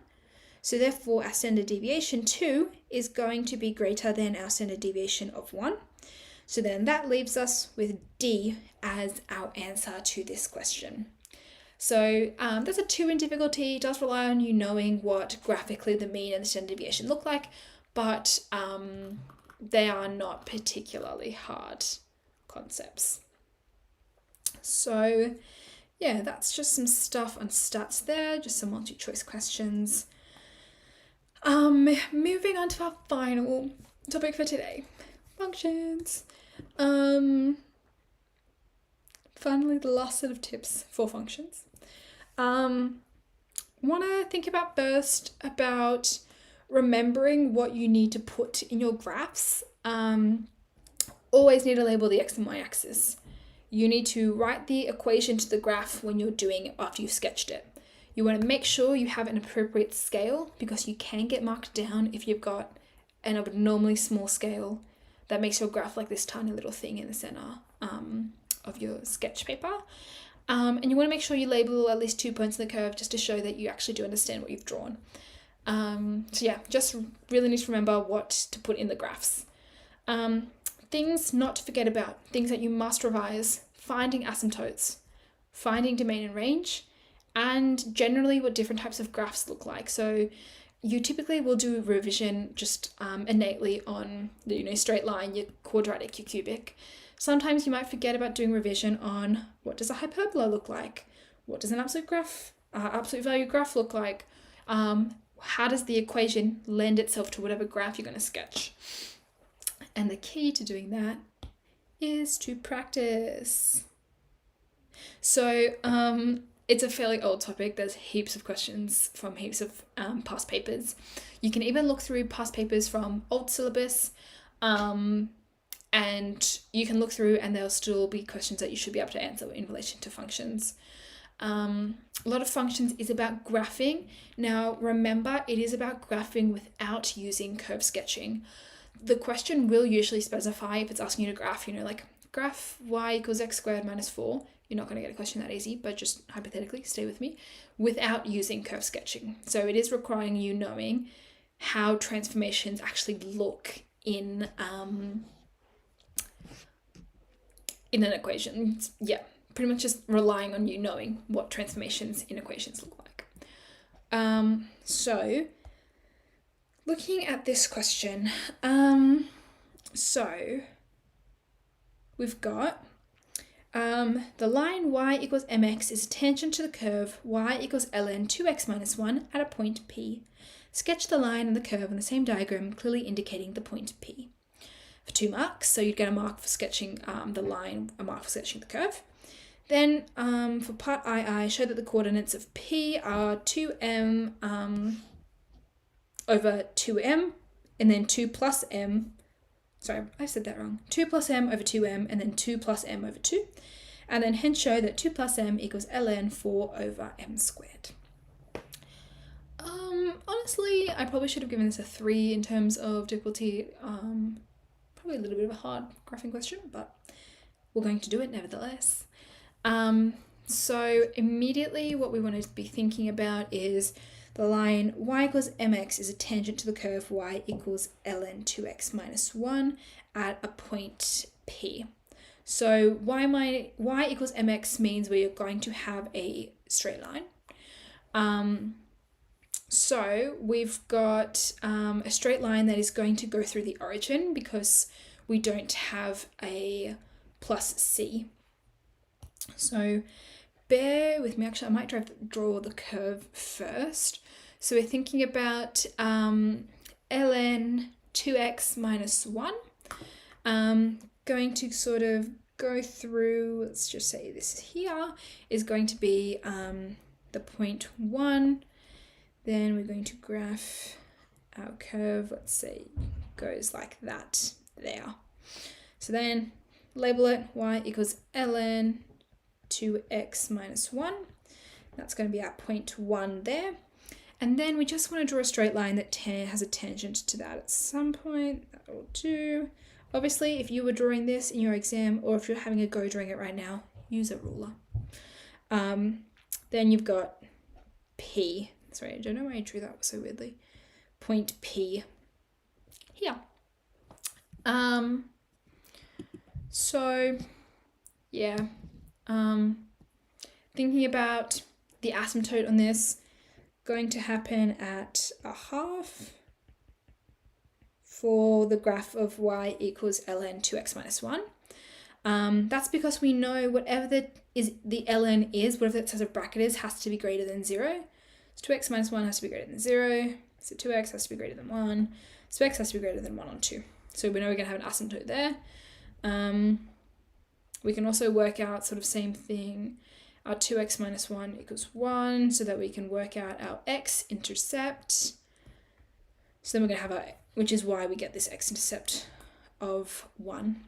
So therefore, our standard deviation 2 is going to be greater than our standard deviation of 1. So then that leaves us with D as our answer to this question. So there's a 2 in difficulty. It does rely on you knowing what graphically the mean and the standard deviation look like, but they are not particularly hard concepts. So yeah, that's just some stuff on stats there, just some multi-choice questions. Moving on to our final topic for today, functions. Finally, the last set of tips for functions. Want to think about first about remembering what you need to put in your graphs. Always need to label the x and y axis. You need to write the equation to the graph when you're doing it after you've sketched it. You want to make sure you have an appropriate scale, because you can get marked down if you've got an abnormally small scale that makes your graph like this tiny little thing in the center of your sketch paper. And you want to make sure you label at least 2 points in the curve just to show that you actually do understand what you've drawn. So yeah, just really need to remember what to put in the graphs. Things not to forget about, things that you must revise: finding asymptotes, finding domain and range, and generally what different types of graphs look like. So you typically will do revision just innately on the straight line, your quadratic, your cubic. Sometimes you might forget about doing revision on what does a hyperbola look like, what does an absolute value graph look like, how does the equation lend itself to whatever graph you're going to sketch. And the key to doing that is to practice. So it's a fairly old topic. There's heaps of questions from heaps of past papers. You can even look through past papers from old syllabus, and you can look through and there'll still be questions that you should be able to answer in relation to functions. A lot of functions is about graphing. Now remember, it is about graphing without using curve sketching. The question will usually specify, if it's asking you to graph, like graph y equals x squared minus 4. You're not going to get a question that easy, but just hypothetically, stay with me, without using curve sketching. So it is requiring you knowing how transformations actually look in an equation. Yeah, pretty much just relying on you knowing what transformations in equations look like. So looking at this question, so we've got the line y equals mx is a tangent to the curve y equals ln 2x minus 1 at a point P. Sketch the line and the curve on the same diagram, clearly indicating the point P. For 2 marks, so you'd get a mark for sketching the line, a mark for sketching the curve. Then for part II, show that the coordinates of P are 2m over 2m, and then 2 plus m. Sorry, I said that wrong. 2 plus m over 2m, and then 2 plus m over 2. And then hence show that 2 plus m equals ln 4 over m squared. Honestly, I probably should have given this a 3 in terms of difficulty. Probably a little bit of a hard graphing question, but we're going to do it nevertheless. So immediately what we want to be thinking about is the line y equals mx is a tangent to the curve y equals ln 2x minus 1 at a point P. So y equals mx means we are going to have a straight line. So we've got a straight line that is going to go through the origin because we don't have a plus c. So bear with me, actually I might draw the curve first. So we're thinking about ln 2x minus 1. Going to sort of go through, let's just say this here is going to be the point 1. Then we're going to graph our curve, let's say goes like that there. So then label it y equals ln 2x minus 1. That's going to be our point 1 there. And then we just want to draw a straight line that has a tangent to that at some point. That will do. Obviously, if you were drawing this in your exam, or if you're having a go drawing it right now, use a ruler. Then you've got P. Sorry, I don't know why I drew that so weirdly. Point P here. So yeah, thinking about the asymptote on this, going to happen at a half for the graph of y equals ln 2x minus 1. That's because we know whatever the ln is, whatever that size of bracket is, has to be greater than 0. So 2x minus 1 has to be greater than 0. So 2x has to be greater than 1. So x has to be greater than 1 on 2. So we know we're going to have an asymptote there. We can also work out sort of same thing. Our 2x minus 1 equals 1, so that we can work out our x-intercept. So then we're going to have our, which is why we get this x-intercept of 1.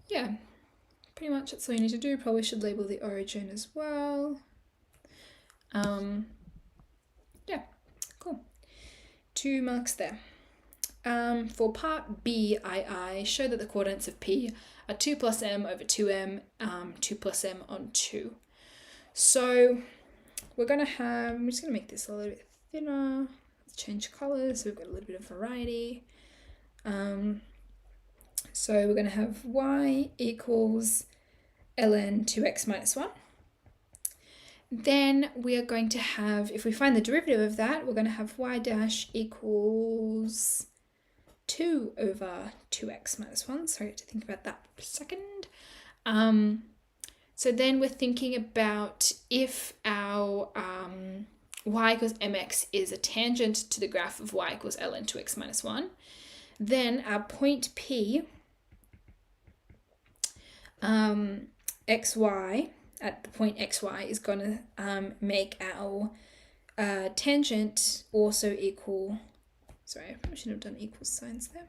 Yeah, pretty much that's all you need to do. Probably should label the origin as well. Yeah, cool. 2 marks there. For part B, I show that the coordinates of P are 2 plus m over 2m, 2 plus m on 2. So we're going to have, I'm just going to make this a little bit thinner. Let's change colours so we've got a little bit of variety. So we're going to have y equals ln 2x minus 1. Then we are going to have, if we find the derivative of that, we're going to have y dash equals 2 over 2x minus 1. Sorry, I have to think about that for a second. So then we're thinking about if our y equals mx is a tangent to the graph of y equals ln 2x minus 1, then our point P, xy, at the point xy is going to make our tangent also equal, sorry, I probably shouldn't have done equal signs there,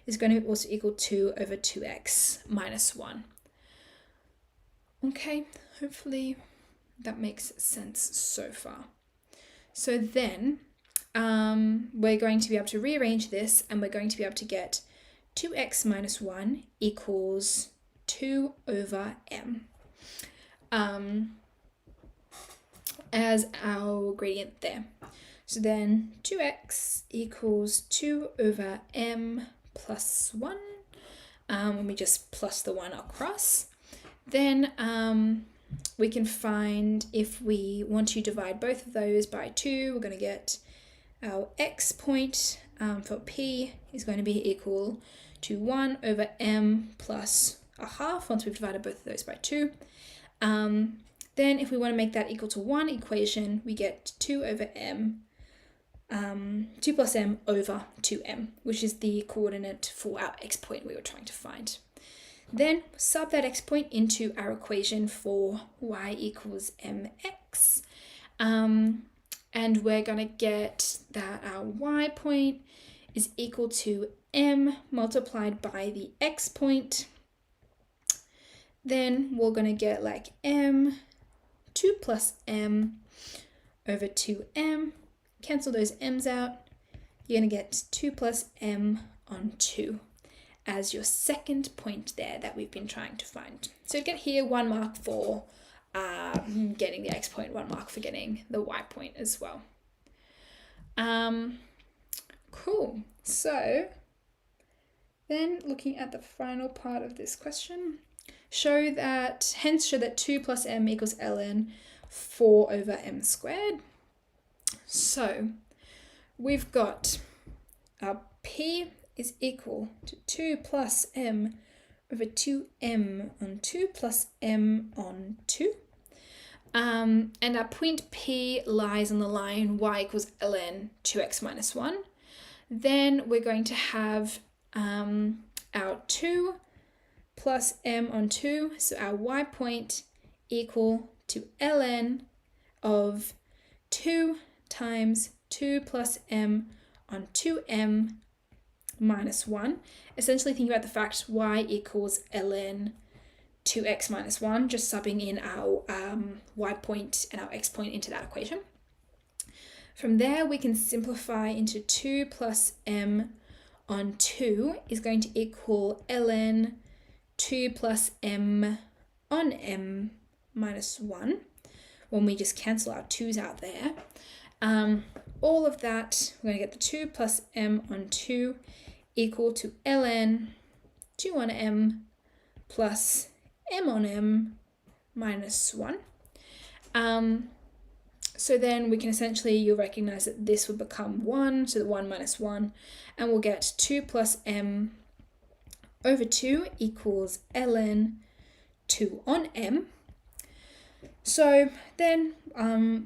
is going to also equal 2 over 2x minus 1. Okay, hopefully that makes sense so far. So then we're going to be able to rearrange this, and we're going to be able to get 2x minus 1 equals 2 over m as our gradient there. So then 2x equals 2 over m plus 1, when we just plus the 1 across. Then we can find, if we want to divide both of those by 2, we're going to get our x point for P is going to be equal to 1 over m plus a half once we've divided both of those by 2. Then if we want to make that equal to 1 equation, we get 2 over m, 2 plus m over 2m, which is the coordinate for our x point we were trying to find. Then sub that x point into our equation for y equals mx. And we're going to get that our y point is equal to m multiplied by the x point. Then we're going to get like m, 2 plus m over 2m. Cancel those m's out. You're going to get 2 plus m on 2 as your second point there that we've been trying to find. So you get here 1 mark for getting the x point, 1 mark for getting the y point as well. Cool. So then looking at the final part of this question, show that 2 plus m equals ln 4 over m squared. So we've got our P is equal to 2 plus m over 2m on 2 plus m on 2. And our point P lies on the line y equals ln 2x minus 1. Then we're going to have our 2 plus m on 2, so our y point equal to ln of 2 times 2 plus m on 2m minus 1. Essentially thinking about the fact y equals ln 2x minus 1, just subbing in our y point and our x point into that equation. From there, we can simplify into 2 plus m on 2 is going to equal ln 2 plus m on m minus 1, when we just cancel our 2's out there. All of that, we're going to get the 2 plus m on 2 equal to ln 2 on m plus m on m minus 1. So then we can essentially, you'll recognize that this would become 1, so the 1 minus 1, and we'll get 2 plus m over 2 equals ln 2 on m. So then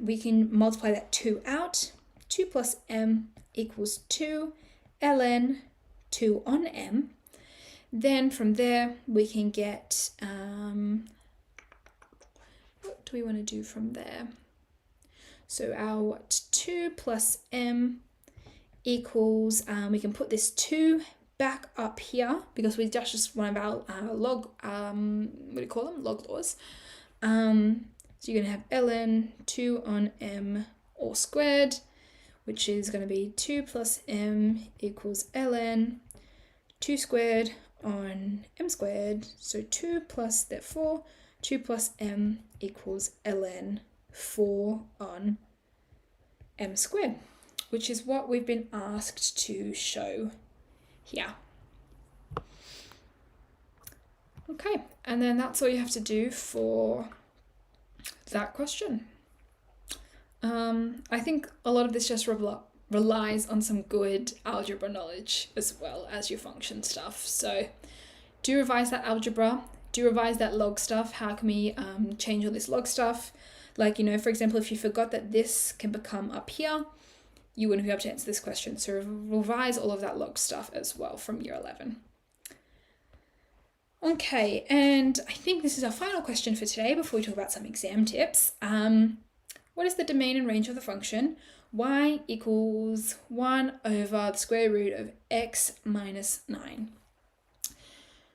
we can multiply that 2 out. 2 plus m equals 2 ln 2 on m. Then from there we can get, what do we want to do from there? So our 2 plus m equals, we can put this 2 back up here because we just one of our log, what do you call them? Log laws. So you're going to have ln 2 on m all squared, which is going to be 2 plus m equals ln 2 squared on m squared. So 2 plus, therefore, 2 plus m equals ln 4 on m squared, which is what we've been asked to show here. Okay, and then that's all you have to do for that question. I think a lot of this just relies on some good algebra knowledge as well as your function stuff. So do revise that algebra, do revise that log stuff. How can we change all this log stuff? Like, you know, for example, if you forgot that this can become up here, you wouldn't be able to answer this question. So revise all of that log stuff as well from year 11. Okay, and I think this is our final question for today before we talk about some exam tips. What is the domain and range of the function y equals 1 over the square root of x minus 9?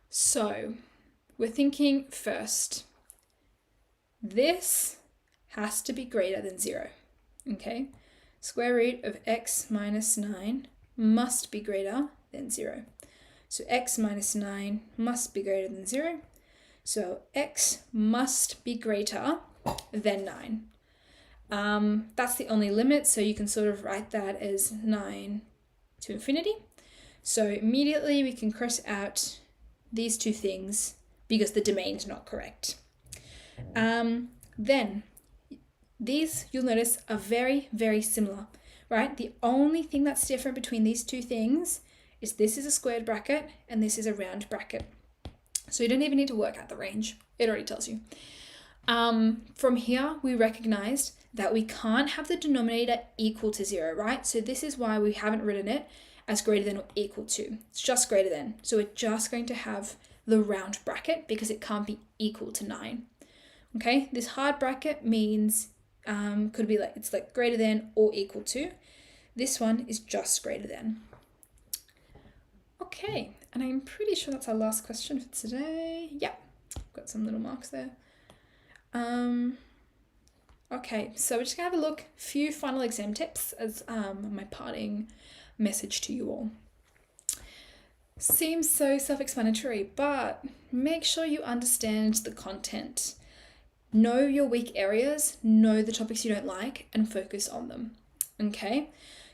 So we're thinking first, this has to be greater than 0, okay? Square root of x minus 9 must be greater than 0. So x minus 9 must be greater than 0. So x must be greater than 9. That's the only limit, so you can sort of write that as 9 to infinity. So immediately we can cross out these two things because the domain is not correct. Then these, you'll notice, are very, very similar, right? The only thing that's different between these two things is this is a squared bracket and this is a round bracket. So you don't even need to work out the range. It already tells you. From here, we recognized that we can't have the denominator equal to 0, right? So this is why we haven't written it as greater than or equal to. It's just greater than. So we're just going to have the round bracket because it can't be equal to 9. Okay, this hard bracket means could be like, it's like greater than or equal to. This one is just greater than. Okay, and I'm pretty sure that's our last question for today. Yeah, got some little marks there. Okay, so we're just gonna have a look, few final exam tips as my parting message to you all. Seems so self-explanatory, but make sure you understand the content. Know your weak areas, know the topics you don't like, and focus on them, okay?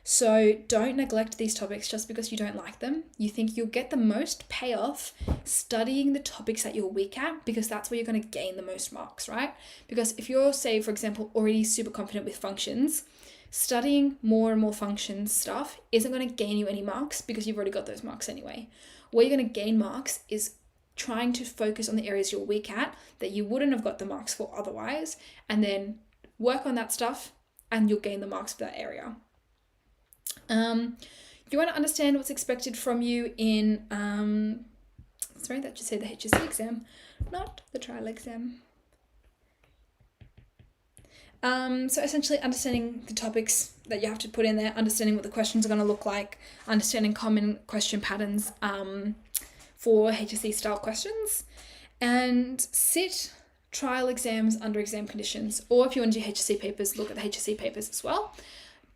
So don't neglect these topics just because you don't like them. You think you'll get the most payoff studying the topics that you're weak at because that's where you're going to gain the most marks, right? Because if you're, say, for example, already super confident with functions, studying more and more functions stuff isn't going to gain you any marks because you've already got those marks anyway. Where you're going to gain marks is trying to focus on the areas you're weak at that you wouldn't have got the marks for otherwise, and then work on that stuff and you'll gain the marks for that area. If you want to understand what's expected from you in, sorry, that should say the HSC exam, not the trial exam. So essentially understanding the topics that you have to put in there, understanding what the questions are going to look like, understanding common question patterns for HSC style questions, And sit trial exams under exam conditions, or if you want to do HSC papers, look at the HSC papers as well.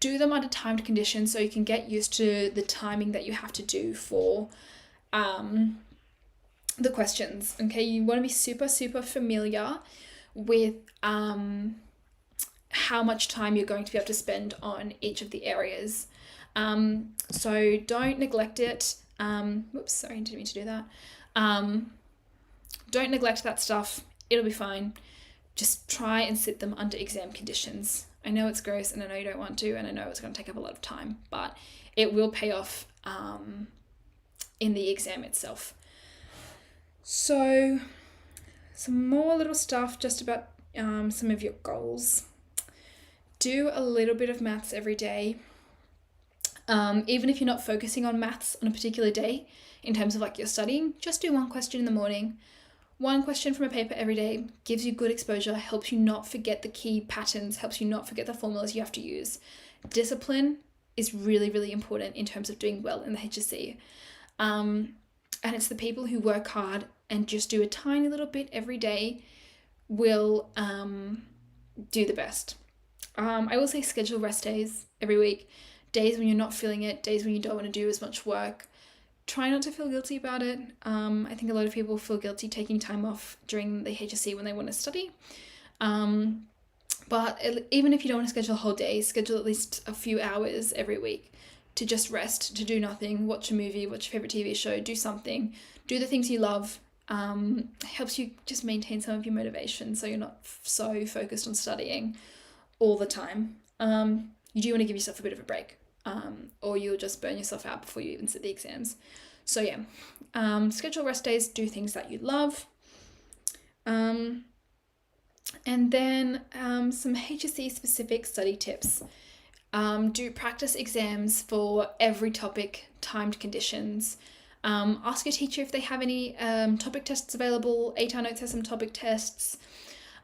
Do them under timed conditions so you can get used to the timing that you have to do for the questions. Okay, you want to be super familiar with how much time you're going to be able to spend on each of the areas. So don't neglect it. Whoops, sorry, I didn't mean to do that. Don't neglect that stuff. It'll be fine. Just try and sit them under exam conditions. I know it's gross and I know you don't want to, and I know it's going to take up a lot of time, but it will pay off in the exam itself. So some more little stuff just about some of your goals. Do a little bit of maths every day. Even if you're not focusing on maths on a particular day in terms of like your studying, just do one question in the morning. One question from a paper every day gives you good exposure, helps you not forget the key patterns, helps you not forget the formulas you have to use. Discipline is really important in terms of doing well in the HSC. And it's the people who work hard and just do a tiny little bit every day will do the best. I will say schedule rest days every week. Days when you're not feeling it, days when you don't want to do as much work. Try not to feel guilty about it. I think a lot of people feel guilty taking time off during the HSC when they want to study. But even if you don't want to schedule a whole day, schedule at least a few hours every week to just rest, to do nothing, watch a movie, watch your favorite TV show, do something, do the things you love. Helps you just maintain some of your motivation so you're not so focused on studying all the time. You do want to give yourself a bit of a break. Or you'll just burn yourself out before you even sit the exams. So yeah, schedule rest days, do things that you love. And then some HSC specific study tips. Do practice exams for every topic, timed conditions. Ask your teacher if they have any topic tests available. HSC Notes has some topic tests.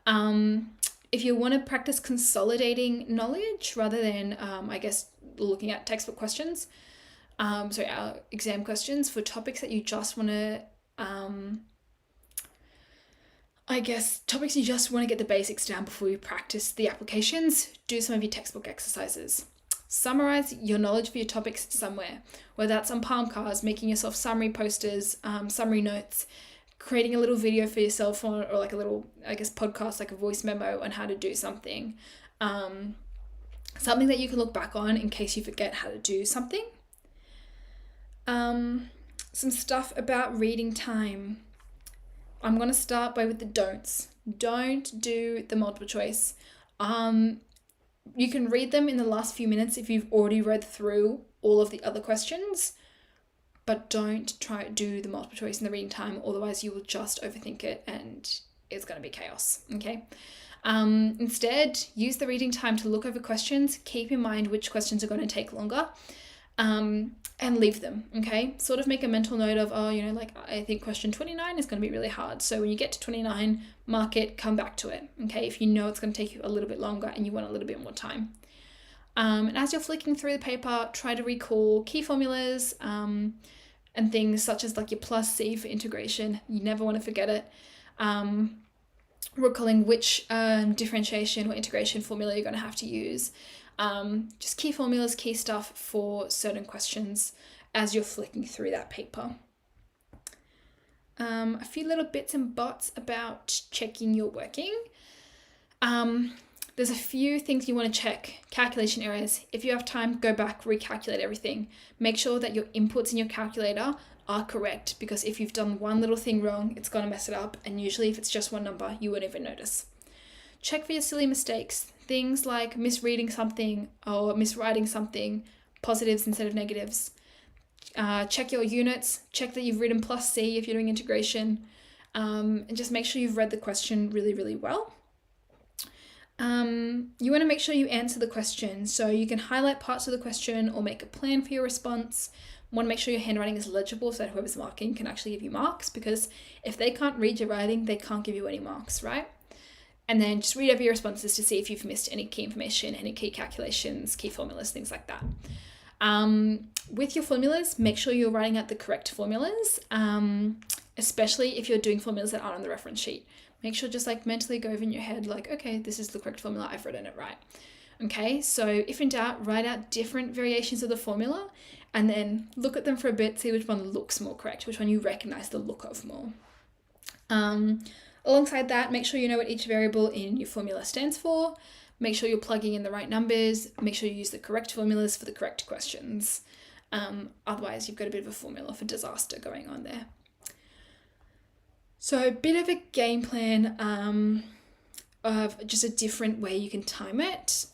If you want to practice consolidating knowledge rather than, looking at textbook questions, our exam questions for topics that you just want to, topics you just want to get the basics down before you practice the applications, do some of your textbook exercises. Summarize your knowledge for your topics somewhere, whether that's on palm cards, making yourself summary posters, summary notes, creating a little video for yourself or like a little, podcast, like a voice memo on how to do something. Something that you can look back on in case you forget how to do something. Some stuff about reading time. I'm going to start with the don'ts. Don't do the multiple choice. You can read them in the last few minutes if you've already read through all of the other questions, but don't try to do the multiple choice in the reading time, otherwise you will just overthink it and it's going to be chaos, okay? Instead, use the reading time to look over questions, keep in mind which questions are going to take longer, and leave them, okay? Sort of make a mental note of, I think question 29 is going to be really hard. So when you get to 29, mark it, come back to it, okay? If you know it's going to take you a little bit longer and you want a little bit more time. And as you're flicking through the paper, try to recall key formulas and things such as like your plus C for integration. You never want to forget it. Recalling which differentiation or integration formula you're going to have to use. Just key formulas, key stuff for certain questions as you're flicking through that paper. A few little bits and bots about checking your working. There's a few things you want to check. Calculation errors. If you have time, go back, recalculate everything. Make sure that your inputs in your calculator are correct, because if you've done one little thing wrong, it's going to mess it up. And usually if it's just one number, you won't even notice. Check for your silly mistakes. Things like misreading something or miswriting something, positives instead of negatives. Check your units. Check that you've written plus C if you're doing integration. And just make sure you've read the question really, really well. You want to make sure you answer the question. So you can highlight parts of the question or make a plan for your response. You want to make sure your handwriting is legible so that whoever's marking can actually give you marks, because if they can't read your writing, they can't give you any marks, right? And then just read over your responses to see if you've missed any key information, any key calculations, key formulas, things like that. With your formulas, make sure you're writing out the correct formulas. especially if you're doing formulas that aren't on the reference sheet. Make sure just like mentally go over in your head, like, okay, this is the correct formula, I've written it right. Okay, so if in doubt, write out different variations of the formula and then look at them for a bit, see which one looks more correct, which one you recognize the look of more. Alongside that, make sure you know what each variable in your formula stands for. Make sure you're plugging in the right numbers. Make sure you use the correct formulas for the correct questions. Otherwise, you've got a bit of a formula for disaster going on there. So a bit of a game plan of just a different way you can time it.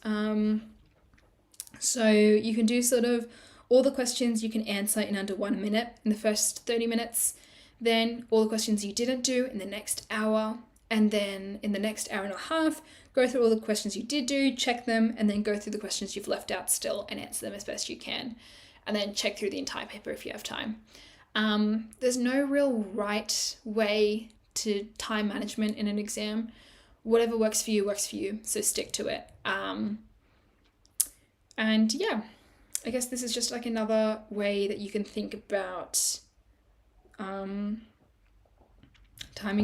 So you can do sort of all the questions you can answer in under 1 minute in the first 30 minutes, then all the questions you didn't do in the next hour, and then in the next hour and a half, go through all the questions you did do, check them, and then go through the questions you've left out still and answer them as best you can. And then check through the entire paper if you have time. There's no real right way to time management in an exam. Whatever works for you, so stick to it. And yeah, I guess this is just like another way that you can think about timing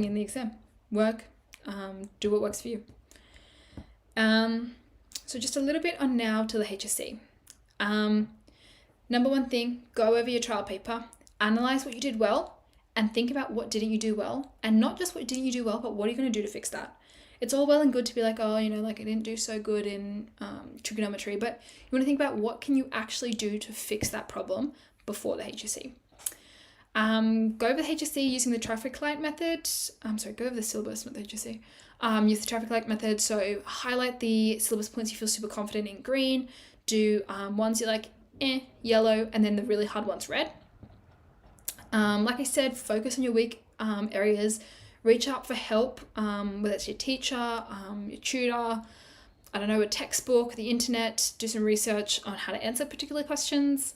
in the exam. Do what works for you. So just a little bit on now to the HSC. Number one thing, go over your trial paper, analyze what you did well, and think about what didn't you do well, and not just what didn't you do well, but what are you going to do to fix that? It's all well and good to be like, oh, like I didn't do so good in trigonometry, but you want to think about what can you actually do to fix that problem before the HSC. Go over the HSC using the traffic light method. Go over the syllabus, not the HSC. Use the traffic light method. So highlight the syllabus points you feel super confident in green. Do ones you like, yellow, and then the really hard ones red. Like I said, focus on your weak areas. Reach out for help, whether it's your teacher, your tutor, a textbook, the internet. Do some research on how to answer particular questions.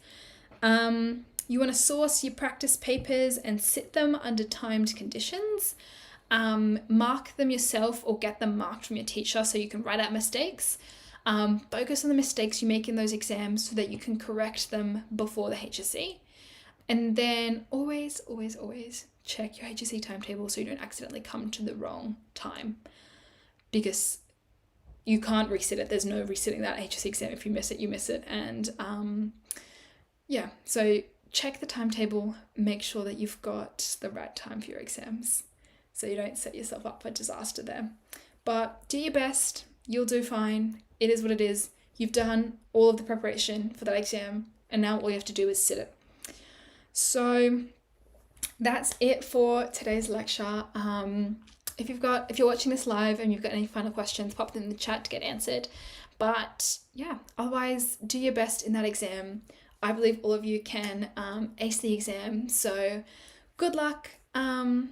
You want to source your practice papers and sit them under timed conditions. Mark them yourself or get them marked from your teacher so you can write out mistakes. Focus on the mistakes you make in those exams so that you can correct them before the HSC. And then always, always, always check your HSC timetable so you don't accidentally come to the wrong time, because you can't reset it. There's no resetting that HSC exam. If you miss it, you miss it. And so check the timetable, make sure that you've got the right time for your exams so you don't set yourself up for disaster there. But do your best, you'll do fine. It is what it is. You've done all of the preparation for that exam, and now all you have to do is sit it. So that's it for today's lecture. If you're watching this live and you've got any final questions, pop them in the chat to get answered. But yeah, otherwise do your best in that exam. I believe all of you can ace the exam. So good luck. And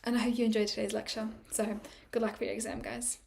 I hope you enjoyed today's lecture. So good luck for your exam, guys.